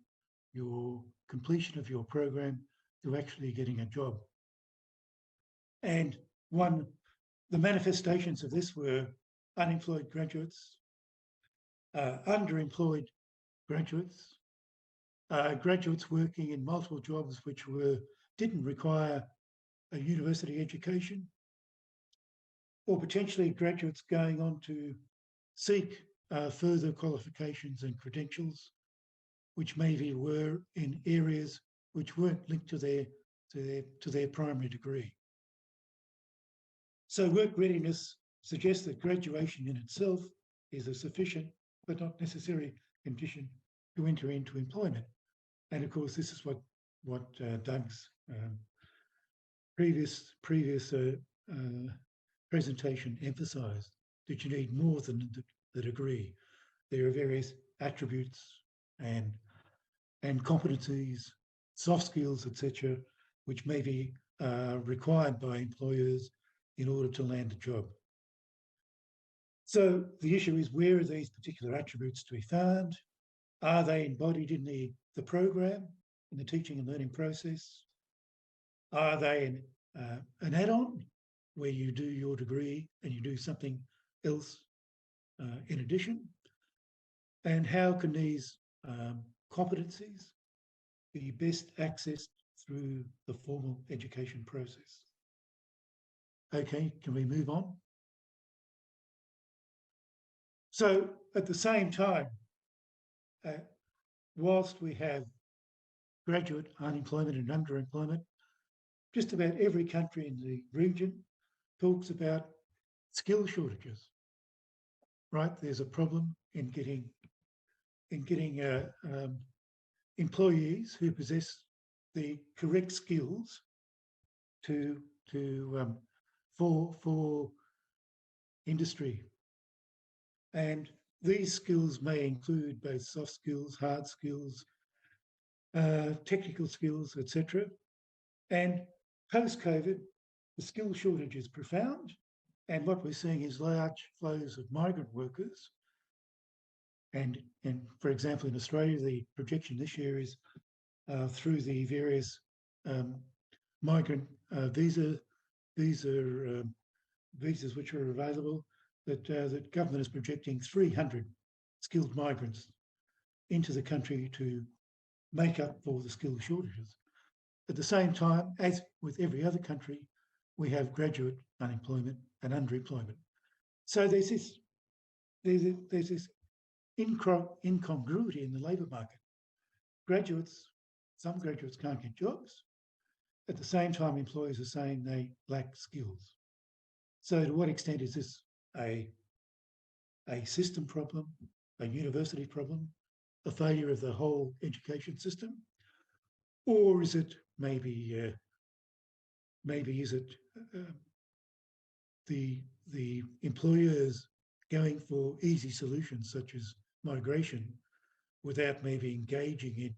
G: completion of your program to actually getting a job. And the manifestations of this were unemployed graduates, underemployed graduates, graduates working in multiple jobs which didn't require a university education, or potentially graduates going on to seek further qualifications and credentials, which maybe were in areas which weren't linked to to their primary degree. So work readiness suggests that graduation in itself is a sufficient but not necessary condition to enter into employment. And of course, this is what Doug's previous presentation emphasised, that you need more than the degree. There are various attributes and competencies, soft skills, etc., which may be required by employers in order to land a job. So the issue is, where are these particular attributes to be found? Are they embodied in the program, in the teaching and learning process? Are they an add-on where you do your degree and you do something else in addition? And how can these competencies be best accessed through the formal education process? Okay, can we move on? So at the same time, whilst we have graduate unemployment and underemployment, just about every country in the region talks about skill shortages, right? There's a problem in getting employees who possess the correct skills for industry. And these skills may include both soft skills, hard skills, technical skills, etc. And post-COVID, the skill shortage is profound. And what we're seeing is large flows of migrant workers. And for example, in Australia, the projection this year is through the various migrant visas which are available, that government is projecting 300 skilled migrants into the country to make up for the skill shortages. At the same time, as with every other country, we have graduate unemployment and underemployment. So there's this incongruity in the labour market. Some graduates can't get jobs. At the same time, employers are saying they lack skills. So to what extent is this a system problem, a university problem, a failure of the whole education system? Or is it maybe is it the employers going for easy solutions such as migration without maybe engaging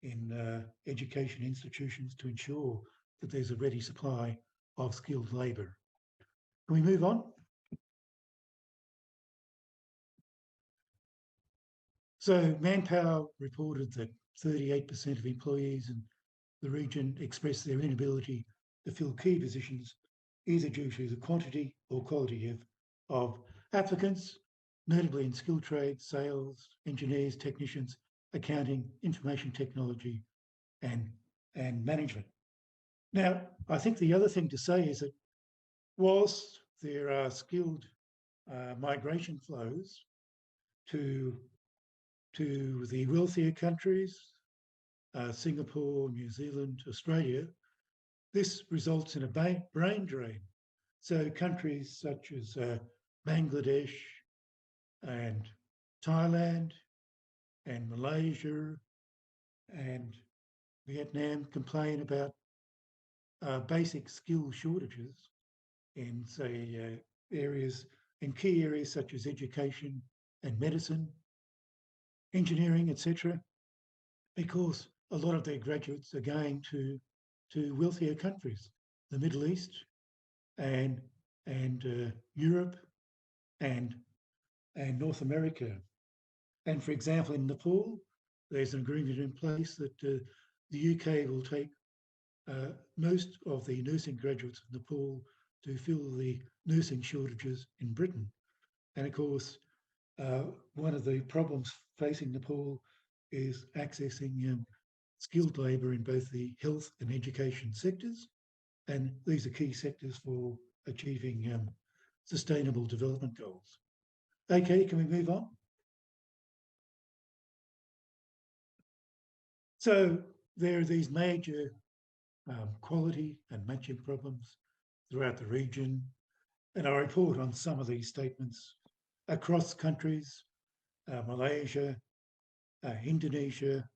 G: in education institutions to ensure that there's a ready supply of skilled labour? Can we move on? So Manpower reported that 38% of employees in the region expressed their inability to fill key positions, either due to the quantity or quality of applicants, notably in skilled trades, sales, engineers, technicians, accounting, information technology, and management. Now, I think the other thing to say is that whilst there are skilled migration flows to the wealthier countries, Singapore, New Zealand, Australia, this results in a brain drain. So countries such as Bangladesh and Thailand and Malaysia and Vietnam complain about basic skill shortages in, say, key areas such as education and medicine, engineering, etc., because a lot of their graduates are going to wealthier countries, the Middle East and Europe and North America. And for example, in Nepal, there's an agreement in place that the UK will take most of the nursing graduates of Nepal to fill the nursing shortages in Britain. And of course, one of the problems facing Nepal is accessing skilled labour in both the health and education sectors. And these are key sectors for achieving sustainable development goals. Okay, can we move on? So there are these major quality and matching problems throughout the region. And I report on some of these statements across countries, Malaysia, Indonesia,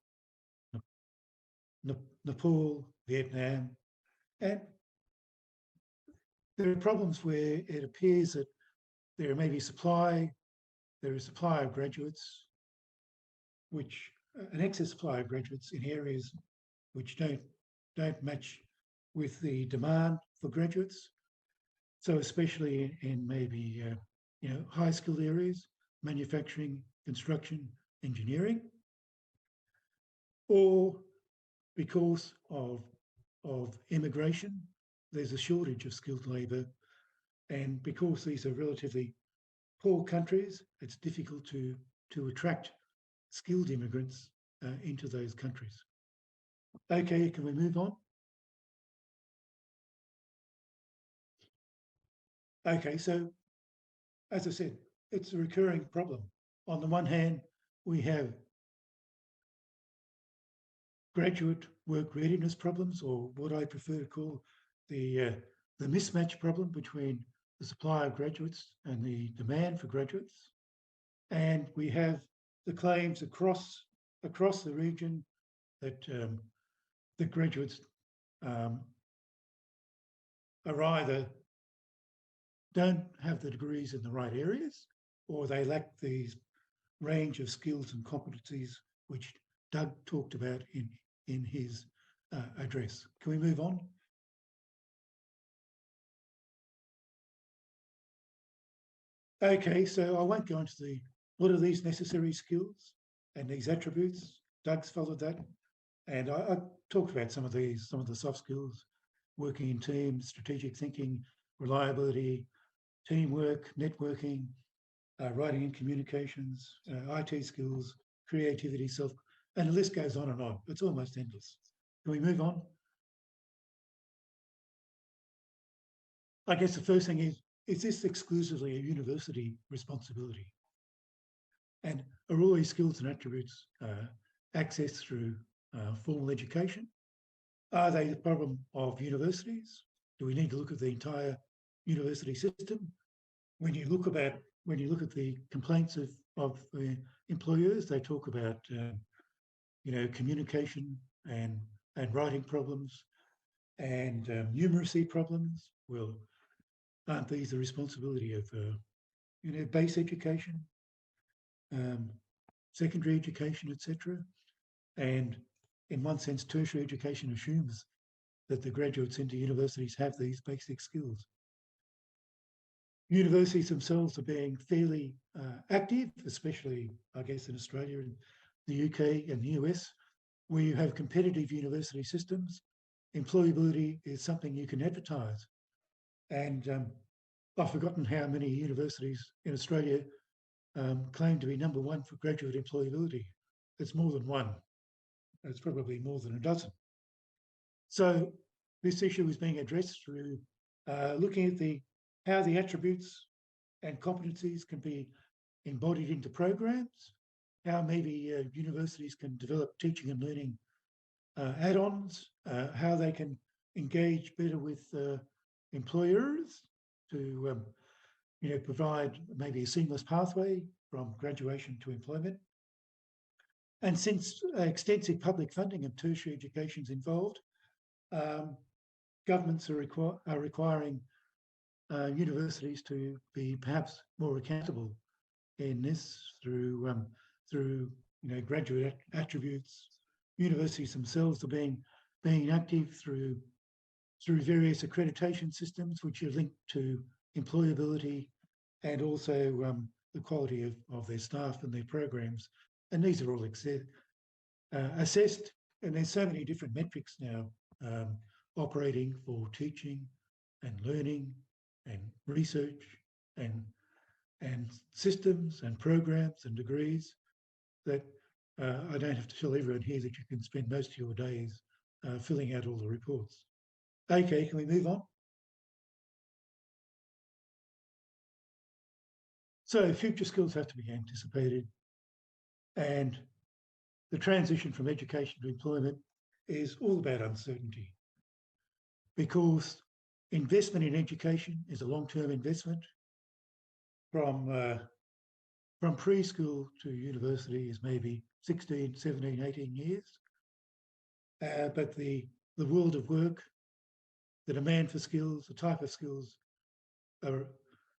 G: Nepal, Vietnam, and there are problems where it appears that there may be there is supply of graduates, which an excess supply of graduates in areas which don't match with the demand for graduates. So especially in maybe high skilled areas, manufacturing, construction, engineering, or because of immigration, there's a shortage of skilled labour, and because these are relatively poor countries, it's difficult to attract skilled immigrants into those countries. Okay, can we move on? Okay, so as I said, it's a recurring problem. On the one hand, we have graduate work readiness problems, or what I prefer to call the mismatch problem between the supply of graduates and the demand for graduates. And we have the claims across the region that the graduates are either don't have the degrees in the right areas, or they lack these range of skills and competencies which Doug talked about in his address. Can we move on? Okay, so I won't go into what are these necessary skills and these attributes. Doug's followed that. And I talked about some of the soft skills, working in teams, strategic thinking, reliability, teamwork, networking, writing and communications, IT skills, creativity, and the list goes on and on. It's almost endless. Can we move on? I guess the first thing is this exclusively a university responsibility? And are all these skills and attributes accessed through formal education? Are they the problem of universities? Do we need to look at the entire university system? When you look at the complaints of the employers, they talk about communication and writing problems and numeracy problems. Well, aren't these the responsibility of base education, secondary education, etc.? And in one sense, tertiary education assumes that the graduates into universities have these basic skills. Universities themselves are being fairly active, especially, I guess, in Australia and the UK and the US, where you have competitive university systems. Employability is something you can advertise. And I've forgotten how many universities in Australia claim to be number one for graduate employability. It's more than one. It's probably more than a dozen. So this issue is being addressed through looking at how the attributes and competencies can be embodied into programs, how maybe universities can develop teaching and learning add-ons, how they can engage better with employers to provide maybe a seamless pathway from graduation to employment. And since extensive public funding of tertiary education is involved, governments are requiring universities to be perhaps more accountable in this through graduate attributes. Universities themselves are being active through various accreditation systems which are linked to employability and also the quality of their staff and their programs. And these are all assessed, and there's so many different metrics now operating for teaching and learning and research and systems and programs and degrees that I don't have to tell everyone here that you can spend most of your days filling out all the reports. Okay, can we move on? So future skills have to be anticipated, and the transition from education to employment is all about uncertainty. because investment in education is a long-term investment. From preschool to university is maybe 16, 17, 18 years. But the world of work, the demand for skills, the type of skills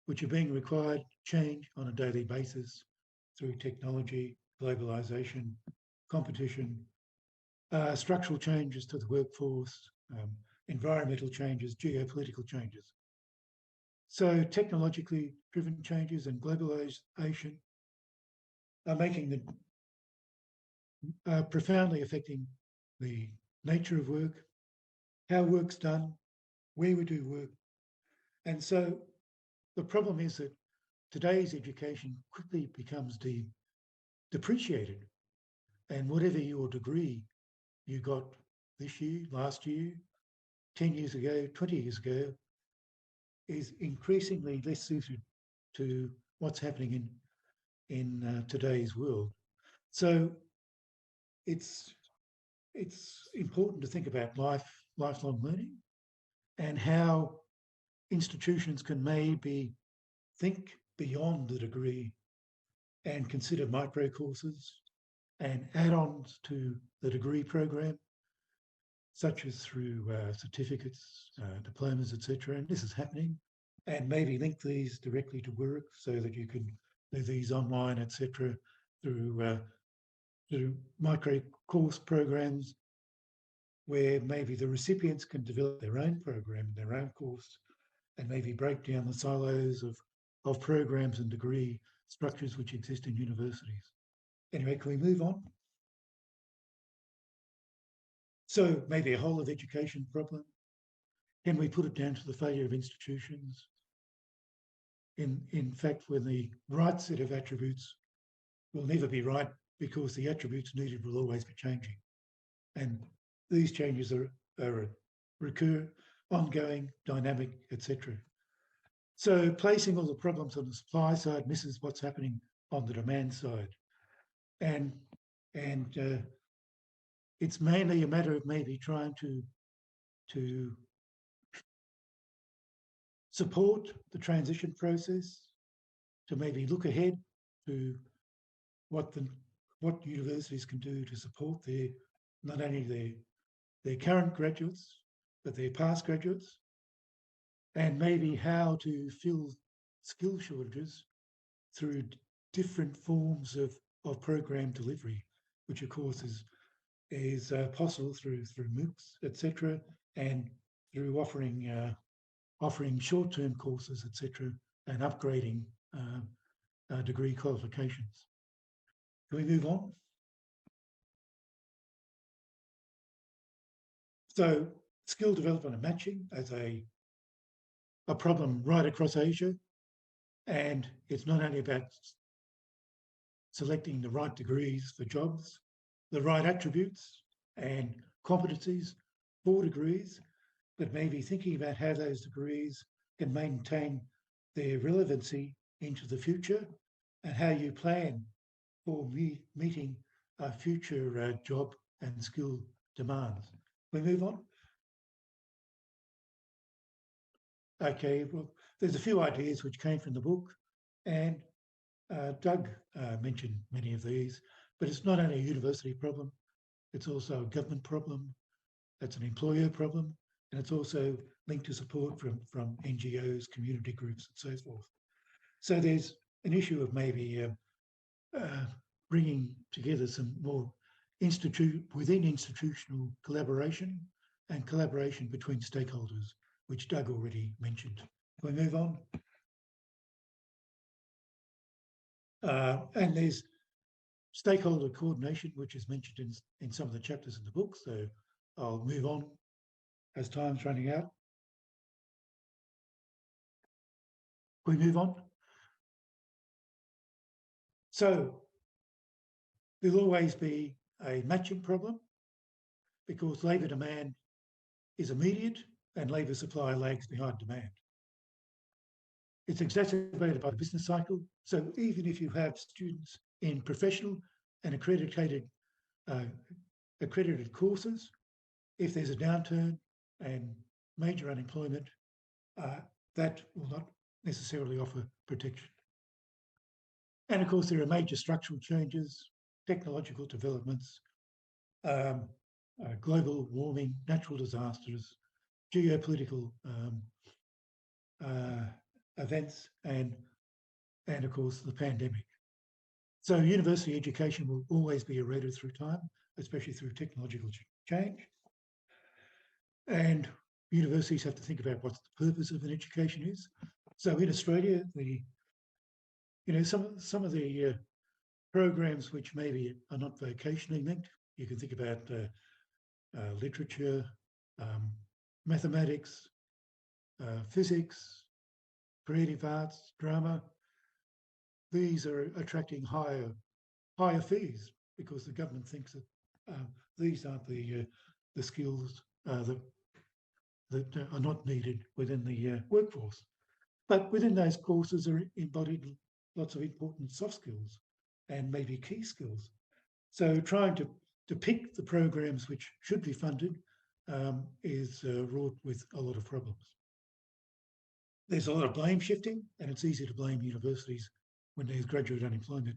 G: which are being required change on a daily basis through technology, globalization, competition, structural changes to the workforce, environmental changes, geopolitical changes. So technologically driven changes and globalization are making profoundly affecting the nature of work, how work's done, where we do work. And so the problem is that today's education quickly becomes depreciated. And whatever your degree you got this year, last year, 10 years ago, 20 years ago, is increasingly less suited to what's happening in today's world. So it's important to think about lifelong learning and how institutions can maybe think beyond the degree and consider micro courses and add-ons to the degree program, such as through certificates, diplomas, etc. And this is happening. And maybe link these directly to work so that you can do these online, etc. through micro course programs where maybe the recipients can develop their own program, their own course, and maybe break down the silos of programs and degree structures which exist in universities. Anyway, can we move on? So maybe a whole of education problem. Can we put it down to the failure of institutions? In fact, when the right set of attributes will never be right because the attributes needed will always be changing. And these changes are recur, ongoing, dynamic, etc. So placing all the problems on the supply side misses what's happening on the demand side. And it's mainly a matter of maybe trying to support the transition process, to maybe look ahead to what universities can do to support not only their current graduates, but their past graduates, and maybe how to fill skill shortages through different forms of program delivery, which of course is possible through MOOCs, etc., and through offering short-term courses, etc., and upgrading degree qualifications. Can we move on? So skill development and matching as a problem right across Asia. And it's not only about selecting the right degrees for jobs, the right attributes and competencies for degrees, but maybe thinking about how those degrees can maintain their relevancy into the future and how you plan for meeting future job and skill demands. We move on. Okay, well, there's a few ideas which came from the book, and Doug mentioned many of these, but it's not only a university problem, it's also a government problem, it's an employer problem, and it's also linked to support from NGOs, community groups, and so forth. So there's an issue of maybe bringing together some more within institutional collaboration and collaboration between stakeholders, which Doug already mentioned. Can we move on? And there's stakeholder coordination, which is mentioned in some of the chapters in the book. So I'll move on as time's running out. Can we move on? So there'll always be a matching problem because labour demand is immediate and labour supply lags behind demand. It's exacerbated by the business cycle. So even if you have students in professional and accredited courses, if there's a downturn and major unemployment, that will not necessarily offer protection. And of course, there are major structural changes, technological developments, global warming, natural disasters, geopolitical events, and of course the pandemic. So university education will always be eroded through time, especially through technological change. And universities have to think about what the purpose of an education is. So in Australia, some of the programs which maybe are not vocationally linked, you can think about literature, mathematics, physics, creative arts, drama. These are attracting higher fees because the government thinks that these aren't the skills that are not needed within the workforce. But within those courses are embodied lots of important soft skills and maybe key skills. So trying to pick the programs which should be funded is wrought with a lot of problems. There's a lot of blame shifting, and it's easy to blame universities when there's graduate unemployment.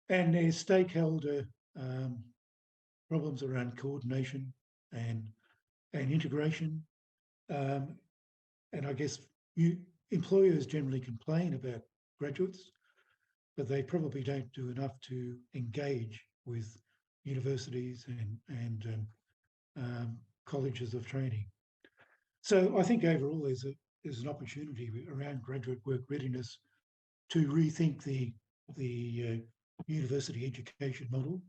G: And there's stakeholder problems around coordination and integration. And I guess employers generally complain about graduates, but they probably don't do enough to engage with universities and colleges of training. So I think overall there's an opportunity around graduate work readiness to rethink the university education model,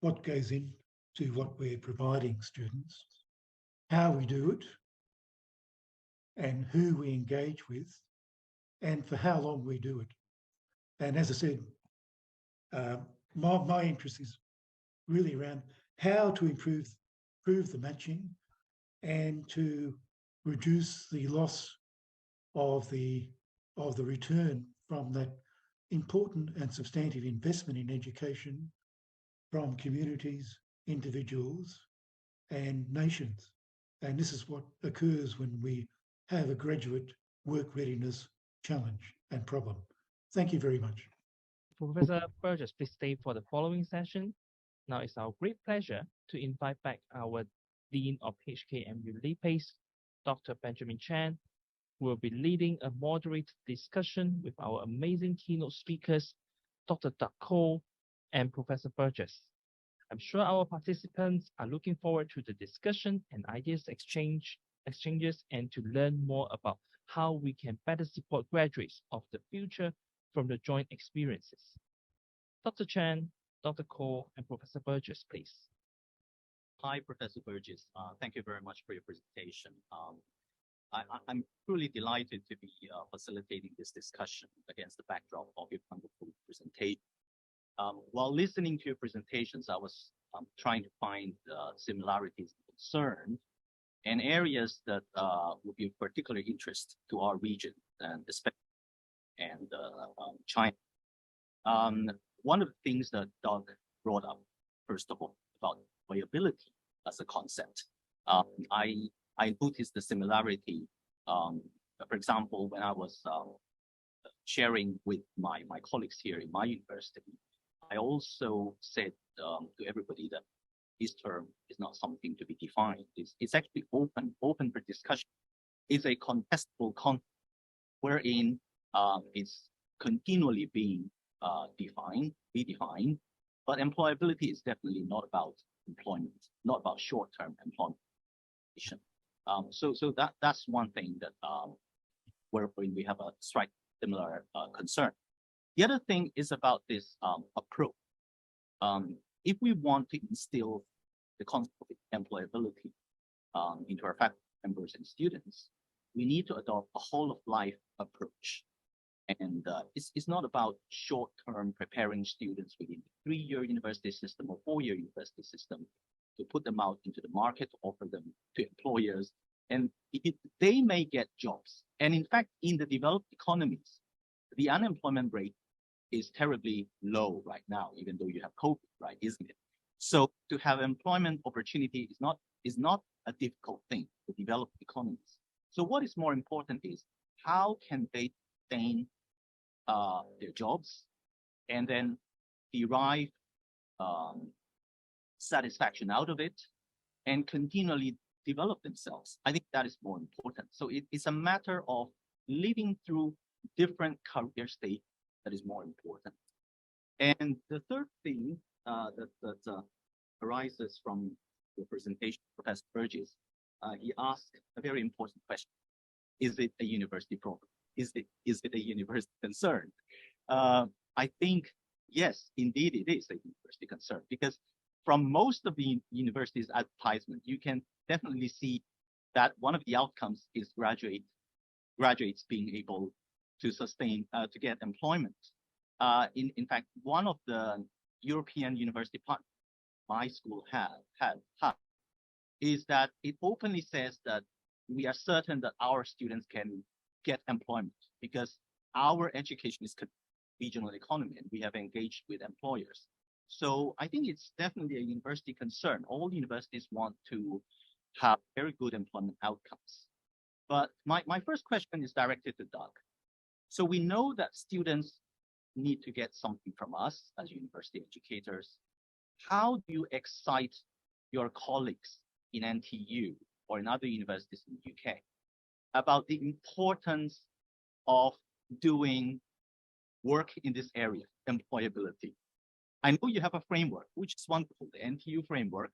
G: what goes into what we're providing students, how we do it, and who we engage with, and for how long we do it. And as I said, my interest is really around how to improve the matching and to reduce the loss of the return from that important and substantive investment in education from communities, individuals, and nations. And this is what occurs when we have a graduate work readiness challenge and problem. Thank you very much.
D: Professor Burgess, please stay for the following session. Now it's our great pleasure to invite back our Dean of HKMU LePace, Dr. Benjamin Chan, who will be leading a moderate discussion with our amazing keynote speakers, Dr. Doug Koh and Professor Burgess. I'm sure our participants are looking forward to the discussion and ideas exchanges and to learn more about how we can better support graduates of the future from the joint experiences. Dr. Chan, Dr. Koh, and Professor Burgess, please.
H: Hi, Professor Burgess. Thank you very much for your presentation. I'm truly delighted to be facilitating this discussion against the backdrop of your wonderful presentation. While listening to your presentations, I was trying to find similarities and concerns and areas that would be of particular interest to our region and especially China. One of the things that Doug brought up, first of all, about employability as a concept, I noticed the similarity. For example, when I was sharing with my colleagues here in my university, I also said to everybody that this term is not something to be defined. It's actually open for discussion. It's a contestable concept wherein it's continually being redefined, but employability is definitely not about employment, not about short-term employment. So that's one thing that wherein we have a similar concern. The other thing is about this approach. If we want to instill the concept of employability into our faculty members and students, we need to adopt a whole of life approach. And it's not about short-term preparing students within the 3-year university system or 4-year university system to put them out into the market, offer them to employers, and they may get jobs. And in fact, in the developed economies, the unemployment rate is terribly low right now, even though you have COVID, right, isn't it? So to have employment opportunity is not is not a difficult thing for developed economies. So what is more important is how can they sustain their jobs and then derive satisfaction out of it and continually develop themselves. I think that is more important. So it's a matter of living through different career stages that is more important. And the third thing that arises from the presentation of Professor Burgess, he asked a very important question. Is it a university problem? Is it a university concern? I think, yes, indeed it is a university concern, because from most of the university's advertisement, you can definitely see that one of the outcomes is graduates being able to sustain, to get employment. In fact, one of the European university partners my school had is that it openly says that we are certain that our students can get employment because our education is regional economy and we have engaged with employers. So I think it's definitely a university concern. All universities want to have very good employment outcomes. But my first question is directed to Doug. So we know that students need to get something from us as university educators. How do you excite your colleagues in NTU or in other universities in the UK about the importance of doing work in this area, employability? I know you have a framework, which is wonderful, the NTU framework.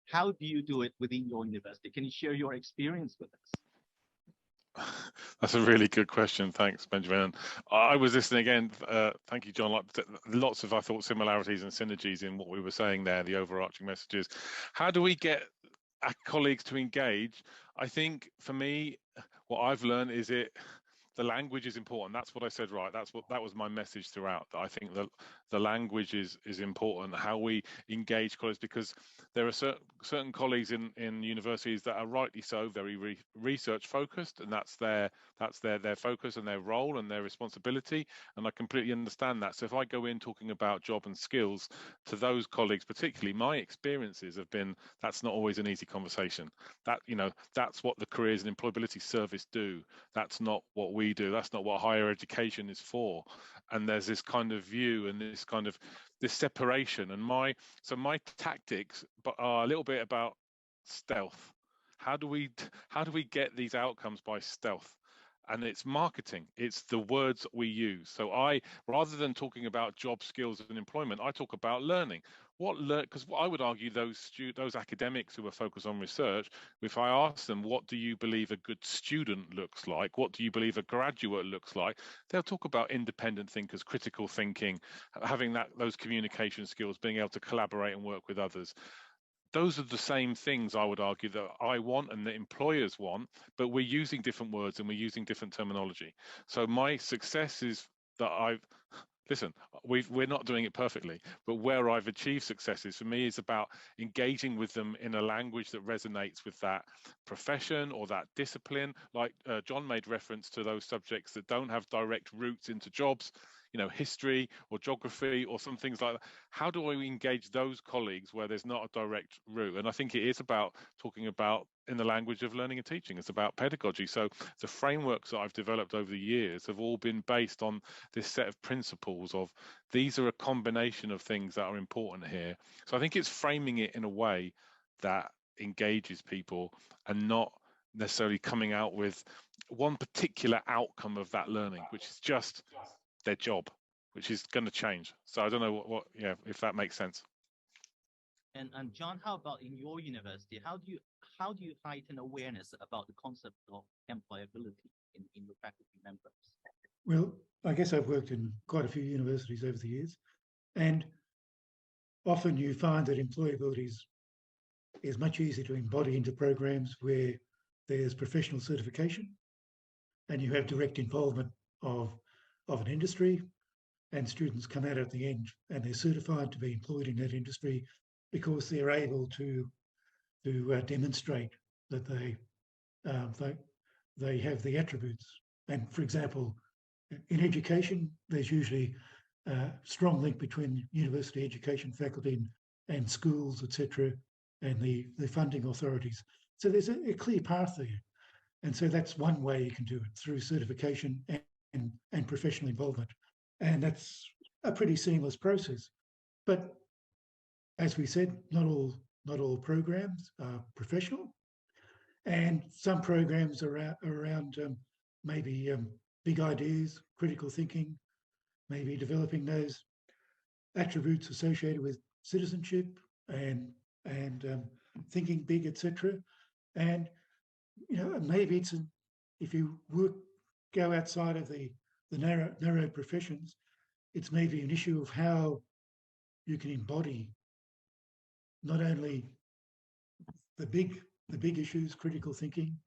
H: How do you do it within your university? Can you share your experience with us?
F: That's a really good question. Thanks, Benjamin. I was listening again. Thank you, John. Lots of, I thought, similarities and synergies in what we were saying there, the overarching messages. How do we get our colleagues to engage? I think for me, what I've learned is the language is important. That's what I said, right? That was my message throughout. That I think the language is important. How we engage colleagues, because there are certain colleagues in universities that are rightly so very research focused, and that's their focus and their role and their responsibility. And I completely understand that. So if I go in talking about job and skills to those colleagues, particularly, my experiences have been that's not always an easy conversation. That that's what the Careers and Employability Service do. That's not what we do. That's not what higher education is for. And there's this kind of view and this separation. And my tactics are a little bit about stealth. How do we get these outcomes by stealth? And it's marketing. It's the words we use. So rather than talking about job skills and employment, I talk about learning. Because I would argue those academics who are focused on research, if I ask them, what do you believe a good student looks like? What do you believe a graduate looks like? They'll talk about independent thinkers, critical thinking, having those communication skills, being able to collaborate and work with others. Those are the same things I would argue that I want and that employers want, but we're using different words and we're using different terminology. So my success is that we're not doing it perfectly, but where I've achieved successes for me is about engaging with them in a language that resonates with that profession or that discipline. Like John made reference to those subjects that don't have direct routes into jobs, history or geography or some things like that. How do I engage those colleagues where there's not a direct route? And I think it is about talking about in the language of learning and teaching. It's about pedagogy. So the frameworks that I've developed over the years have all been based on this set of principles of these are a combination of things that are important here. So I think it's framing it in a way that engages people and not necessarily coming out with one particular outcome of that learning, which is just their job, which is going to change. So I don't know if that makes sense.
H: And John, how about in your university? How do you heighten awareness about the concept of employability in your faculty members?
G: Well, I guess I've worked in quite a few universities over the years, and often you find that employability is much easier to embody into programs where there's professional certification and you have direct involvement of an industry, and students come out at the end and they're certified to be employed in that industry because they're able to demonstrate that they have the attributes. And for example, in education, there's usually a strong link between university education faculty and schools, etc., and the funding authorities. So there's a clear path there. And so that's one way you can do it, through certification and professional involvement. And that's a pretty seamless process. But as we said, not all programs are professional. And some programs are around maybe big ideas, critical thinking, maybe developing those attributes associated with citizenship and thinking big, etc. And maybe if you go outside of the narrow professions, it's maybe an issue of how you can embody not only the big issues, critical thinking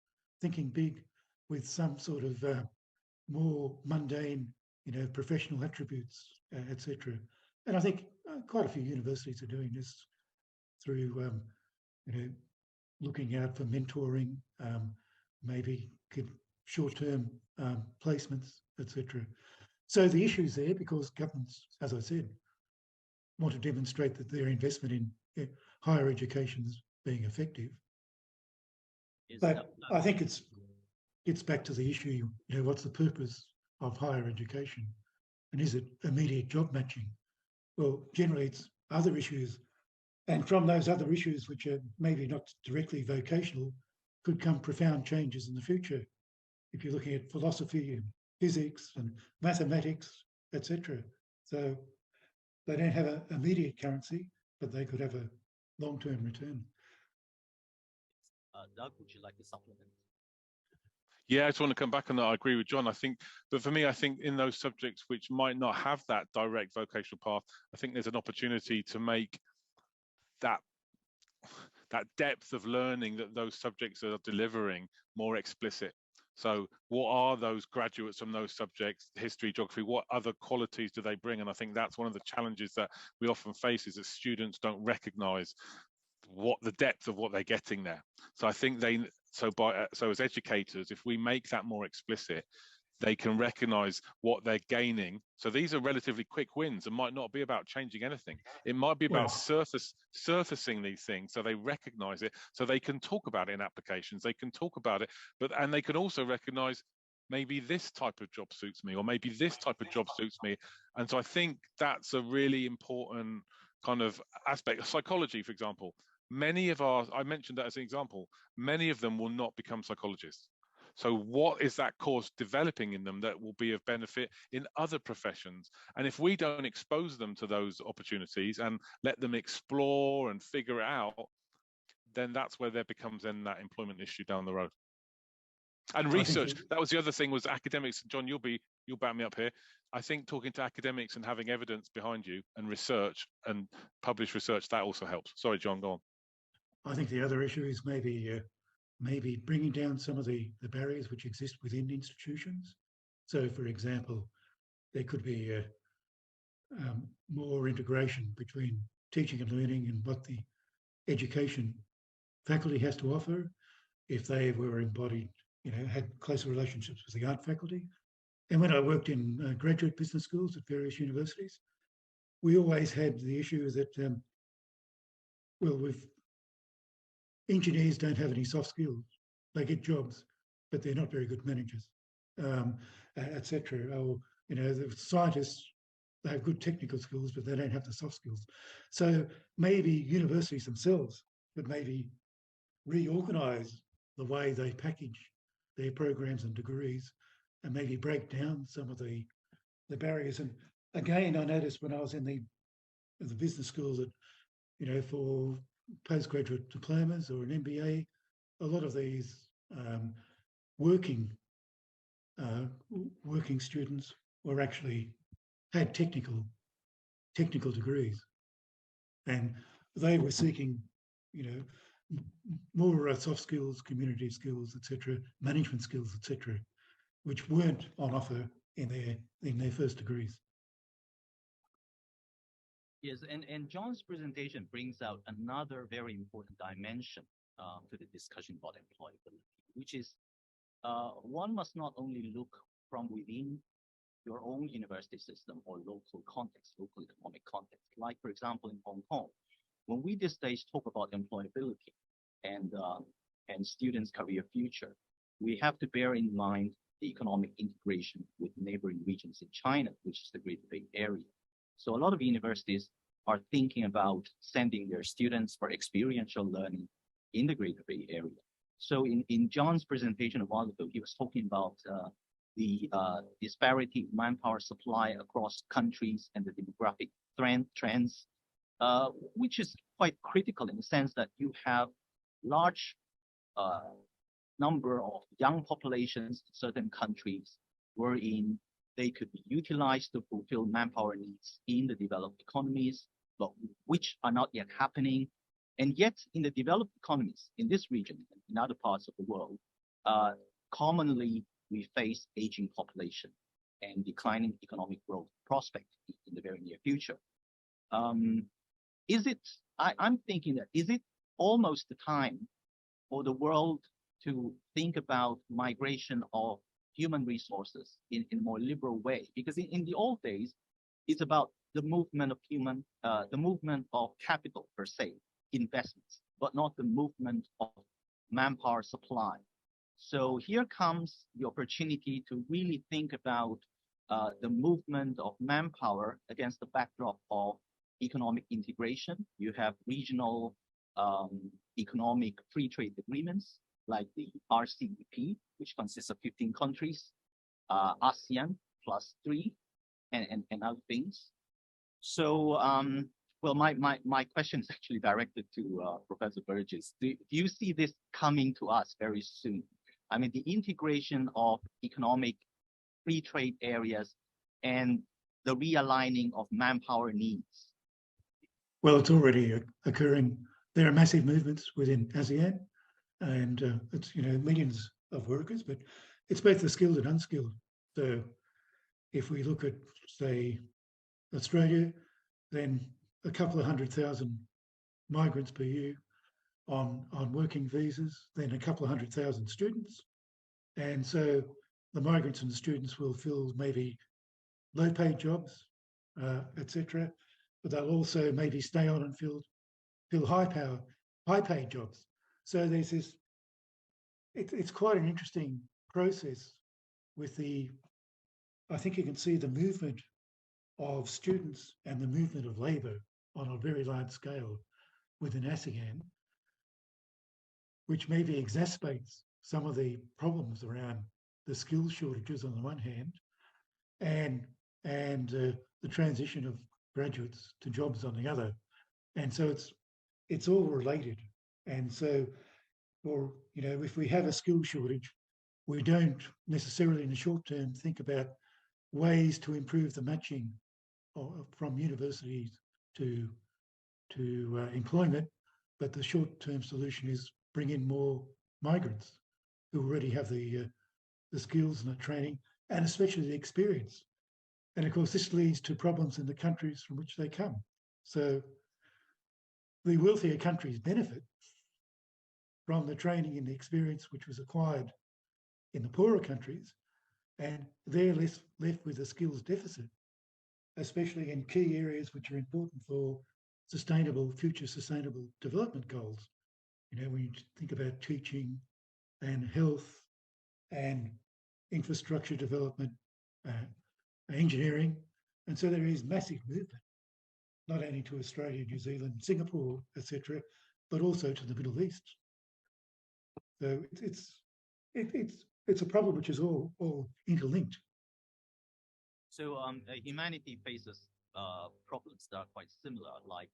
G: big, with some sort of more mundane, professional attributes, etc. And I think quite a few universities are doing this through, looking out for mentoring, maybe short-term placements, etc. So the issue's there because governments, as I said, want to demonstrate that their investment in higher education is being effective. But I think it's back to the issue, what's the purpose of higher education? And is it immediate job matching? Well, generally it's other issues. And from those other issues, which are maybe not directly vocational, could come profound changes in the future. If you're looking at philosophy and physics and mathematics, etc. So they don't have an immediate currency, but they could have a long-term return.
H: Doug, would you like to supplement?
F: Yeah, I just want to come back on that. I agree with John. But for me, I think in those subjects which might not have that direct vocational path, I think there's an opportunity to make that depth of learning that those subjects are delivering more explicit. So what are those graduates from those subjects, history, geography, what other qualities do they bring? And I think that's one of the challenges that we often face, is that students don't recognize what the depth of what they're getting there. So I think so as educators, if we make that more explicit, they can recognize what they're gaining. So these are relatively quick wins and might not be about changing anything. It might be about surfacing these things so they recognize it, so they can talk about it in applications, they can talk about it, and they can also recognize maybe this type of job suits me, or maybe this type of job suits me. And so I think that's a really important kind of aspect. Psychology, for example, I mentioned that as an example, many of them will not become psychologists. So what is that course developing in them that will be of benefit in other professions? And if we don't expose them to those opportunities and let them explore and figure it out, then that's where there becomes then that employment issue down the road. And research, that was the other thing, was academics. John, you'll back me up here. I think talking to academics and having evidence behind you and research and published research, that also helps. Sorry, John, go on.
G: I think the other issue is maybe bringing down some of the barriers which exist within institutions. So, for example, there could be more integration between teaching and learning and what the education faculty has to offer, if they were embodied, had closer relationships with the art faculty. And when I worked in graduate business schools at various universities, we always had the issue that, engineers don't have any soft skills. They get jobs, but they're not very good managers, etc. Or, the scientists, they have good technical skills, but they don't have the soft skills. So maybe universities themselves could maybe reorganise the way they package their programs and degrees, and maybe break down some of the barriers. And again, I noticed when I was in the business schools that, for postgraduate diplomas or an MBA, a lot of these working students were actually had technical degrees, and they were seeking, more soft skills, community skills, etc., management skills, etc., which weren't on offer in their first degrees.
H: Yes, and John's presentation brings out another very important dimension to the discussion about employability, which is one must not only look from within your own university system or local context, local economic context. Like, for example, in Hong Kong, when we these days talk about employability and students' career future, we have to bear in mind the economic integration with neighboring regions in China, which is the Greater Bay Area. So a lot of universities are thinking about sending their students for experiential learning in the Greater Bay Area. So in John's presentation a while ago, he was talking about the disparity in manpower supply across countries and the demographic trends, which is quite critical in the sense that you have large number of young populations in certain countries wherein they could be utilized to fulfill manpower needs in the developed economies, but which are not yet happening. And yet in the developed economies in this region and in other parts of the world, commonly we face aging population and declining economic growth prospect in the very near future. I'm thinking that is it almost the time for the world to think about migration of human resources in a more liberal way? Because in the old days, it's about the movement of the movement of capital per se, investments, but not the movement of manpower supply. So here comes the opportunity to really think about the movement of manpower against the backdrop of economic integration. You have regional economic free trade agreements like the RCEP, which consists of 15 countries, ASEAN +3, and other things. So, well, my question is actually directed to Professor Burgess. Do you see this coming to us very soon? I mean, the integration of economic free trade areas and the realigning of manpower needs.
G: Well, it's already occurring. There are massive movements within ASEAN, and it's millions of workers, but it's both the skilled and unskilled. So if we look at, say, Australia, then a couple of 100,000 migrants per year on working visas, then a couple of 100,000 students. And so the migrants and the students will fill maybe low-paid jobs, etc., but they'll also maybe stay on and fill high-paid jobs. So there's this. It's quite an interesting process with I think you can see the movement of students and the movement of labour on a very large scale within ASEAN, which maybe exacerbates some of the problems around the skills shortages on the one hand, and the transition of graduates to jobs on the other. And so it's all related. And so, if we have a skill shortage, we don't necessarily in the short term think about ways to improve the matching from universities to employment, but the short-term solution is bring in more migrants who already have the skills and the training, and especially the experience. And of course, this leads to problems in the countries from which they come. So the wealthier countries benefit from the training and the experience which was acquired in the poorer countries, and they're left with a skills deficit, especially in key areas which are important for future sustainable development goals. When you think about teaching and health and infrastructure development, engineering. And so there is massive movement, not only to Australia, New Zealand, Singapore, etc., but also to the Middle East. So it's a problem which is all interlinked.
H: So humanity faces problems that are quite similar, like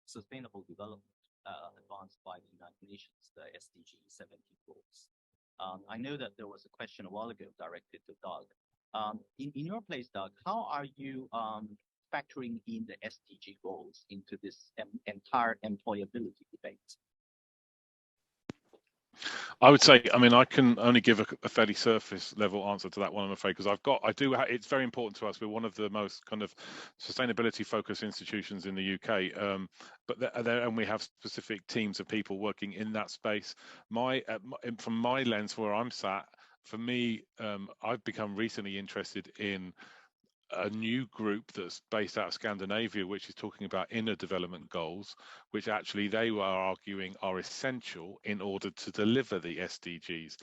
H: sustainable development advanced by the United Nations, the SDG 17 goals. I know that there was a question a while ago directed to Doug. In your place, Doug, how are you factoring in the SDG goals into this entire employability debate?
F: I would say, I mean, I can only give a fairly surface level answer to that one, I'm afraid, because it's very important to us. We're one of the most kind of sustainability focused institutions in the UK, and we have specific teams of people working in that space. From my lens, where I'm sat, for me, I've become recently interested in a new group that's based out of Scandinavia, which is talking about inner development goals, which actually they were arguing are essential in order to deliver the SDGs.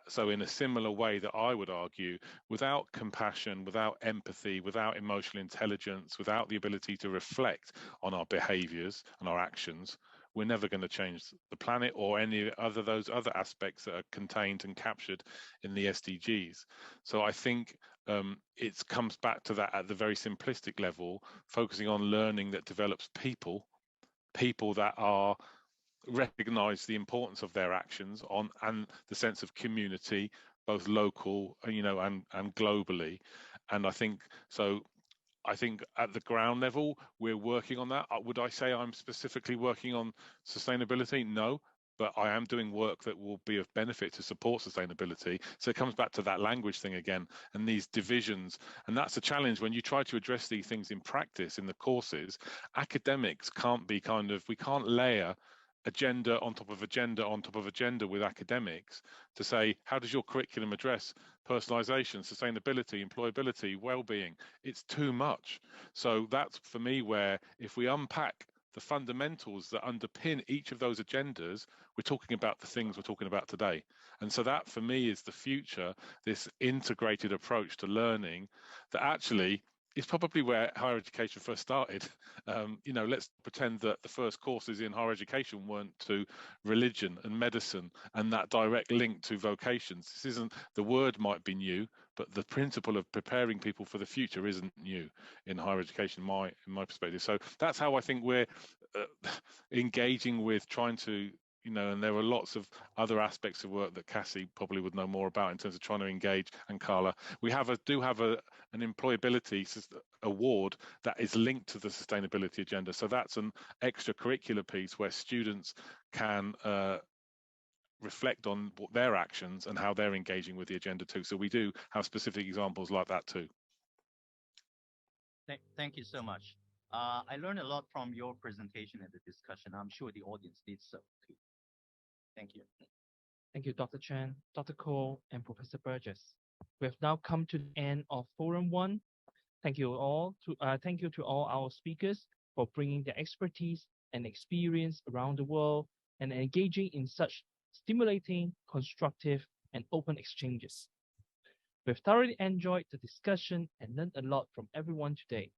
F: So in a similar way that I would argue, without compassion, without empathy, without emotional intelligence, without the ability to reflect on our behaviors and our actions, we're never going to change the planet or any other those other aspects that are contained and captured in the SDGs. So I think it comes back to that at the very simplistic level, focusing on learning that develops people that are recognize the importance of their actions on and the sense of community, both local, and globally. And I think so. I think at the ground level, we're working on that. Would I say I'm specifically working on sustainability? No, but I am doing work that will be of benefit to support sustainability. So it comes back to that language thing again and these divisions. And that's a challenge when you try to address these things in practice in the courses. Academics can't be we can't layer agenda on top of agenda on top of agenda with academics to say, how does your curriculum address personalization, sustainability, employability, well-being? It's too much. So that's for me where if we unpack the fundamentals that underpin each of those agendas, we're talking about the things we're talking about today. And so that for me is the future, this integrated approach to learning that actually is probably where higher education first started. Let's pretend that the first courses in higher education weren't to religion and medicine and that direct link to vocations. This isn't, the word might be new, but the principle of preparing people for the future isn't new in higher education, in my perspective. So that's how I think we're engaging with trying to, and there are lots of other aspects of work that Cassie probably would know more about in terms of trying to engage, and Carla. We do have an employability award that is linked to the sustainability agenda. So that's an extracurricular piece where students can reflect on what their actions and how they're engaging with the agenda too. So we do have specific examples like that too.
H: Thank you so much. I learned a lot from your presentation and the discussion. I'm sure the audience did so too. Thank you.
D: Thank you, Dr. Chan, Dr. Cole, and Professor Burgess. We have now come to the end of Forum 1. Thank you to all our speakers for bringing their expertise and experience around the world and engaging in such stimulating, constructive, and open exchanges. We've thoroughly enjoyed the discussion and learned a lot from everyone today.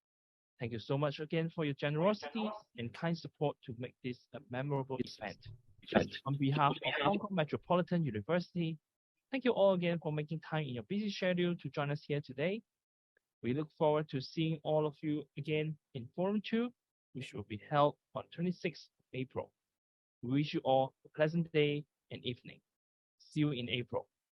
D: Thank you so much again for your generosity and kind support to make this a memorable event. On behalf of Hong Kong Metropolitan University, thank you all again for making time in your busy schedule to join us here today. We look forward to seeing all of you again in Forum 2, which will be held on 26th April. We wish you all a pleasant day and evening. See you in April.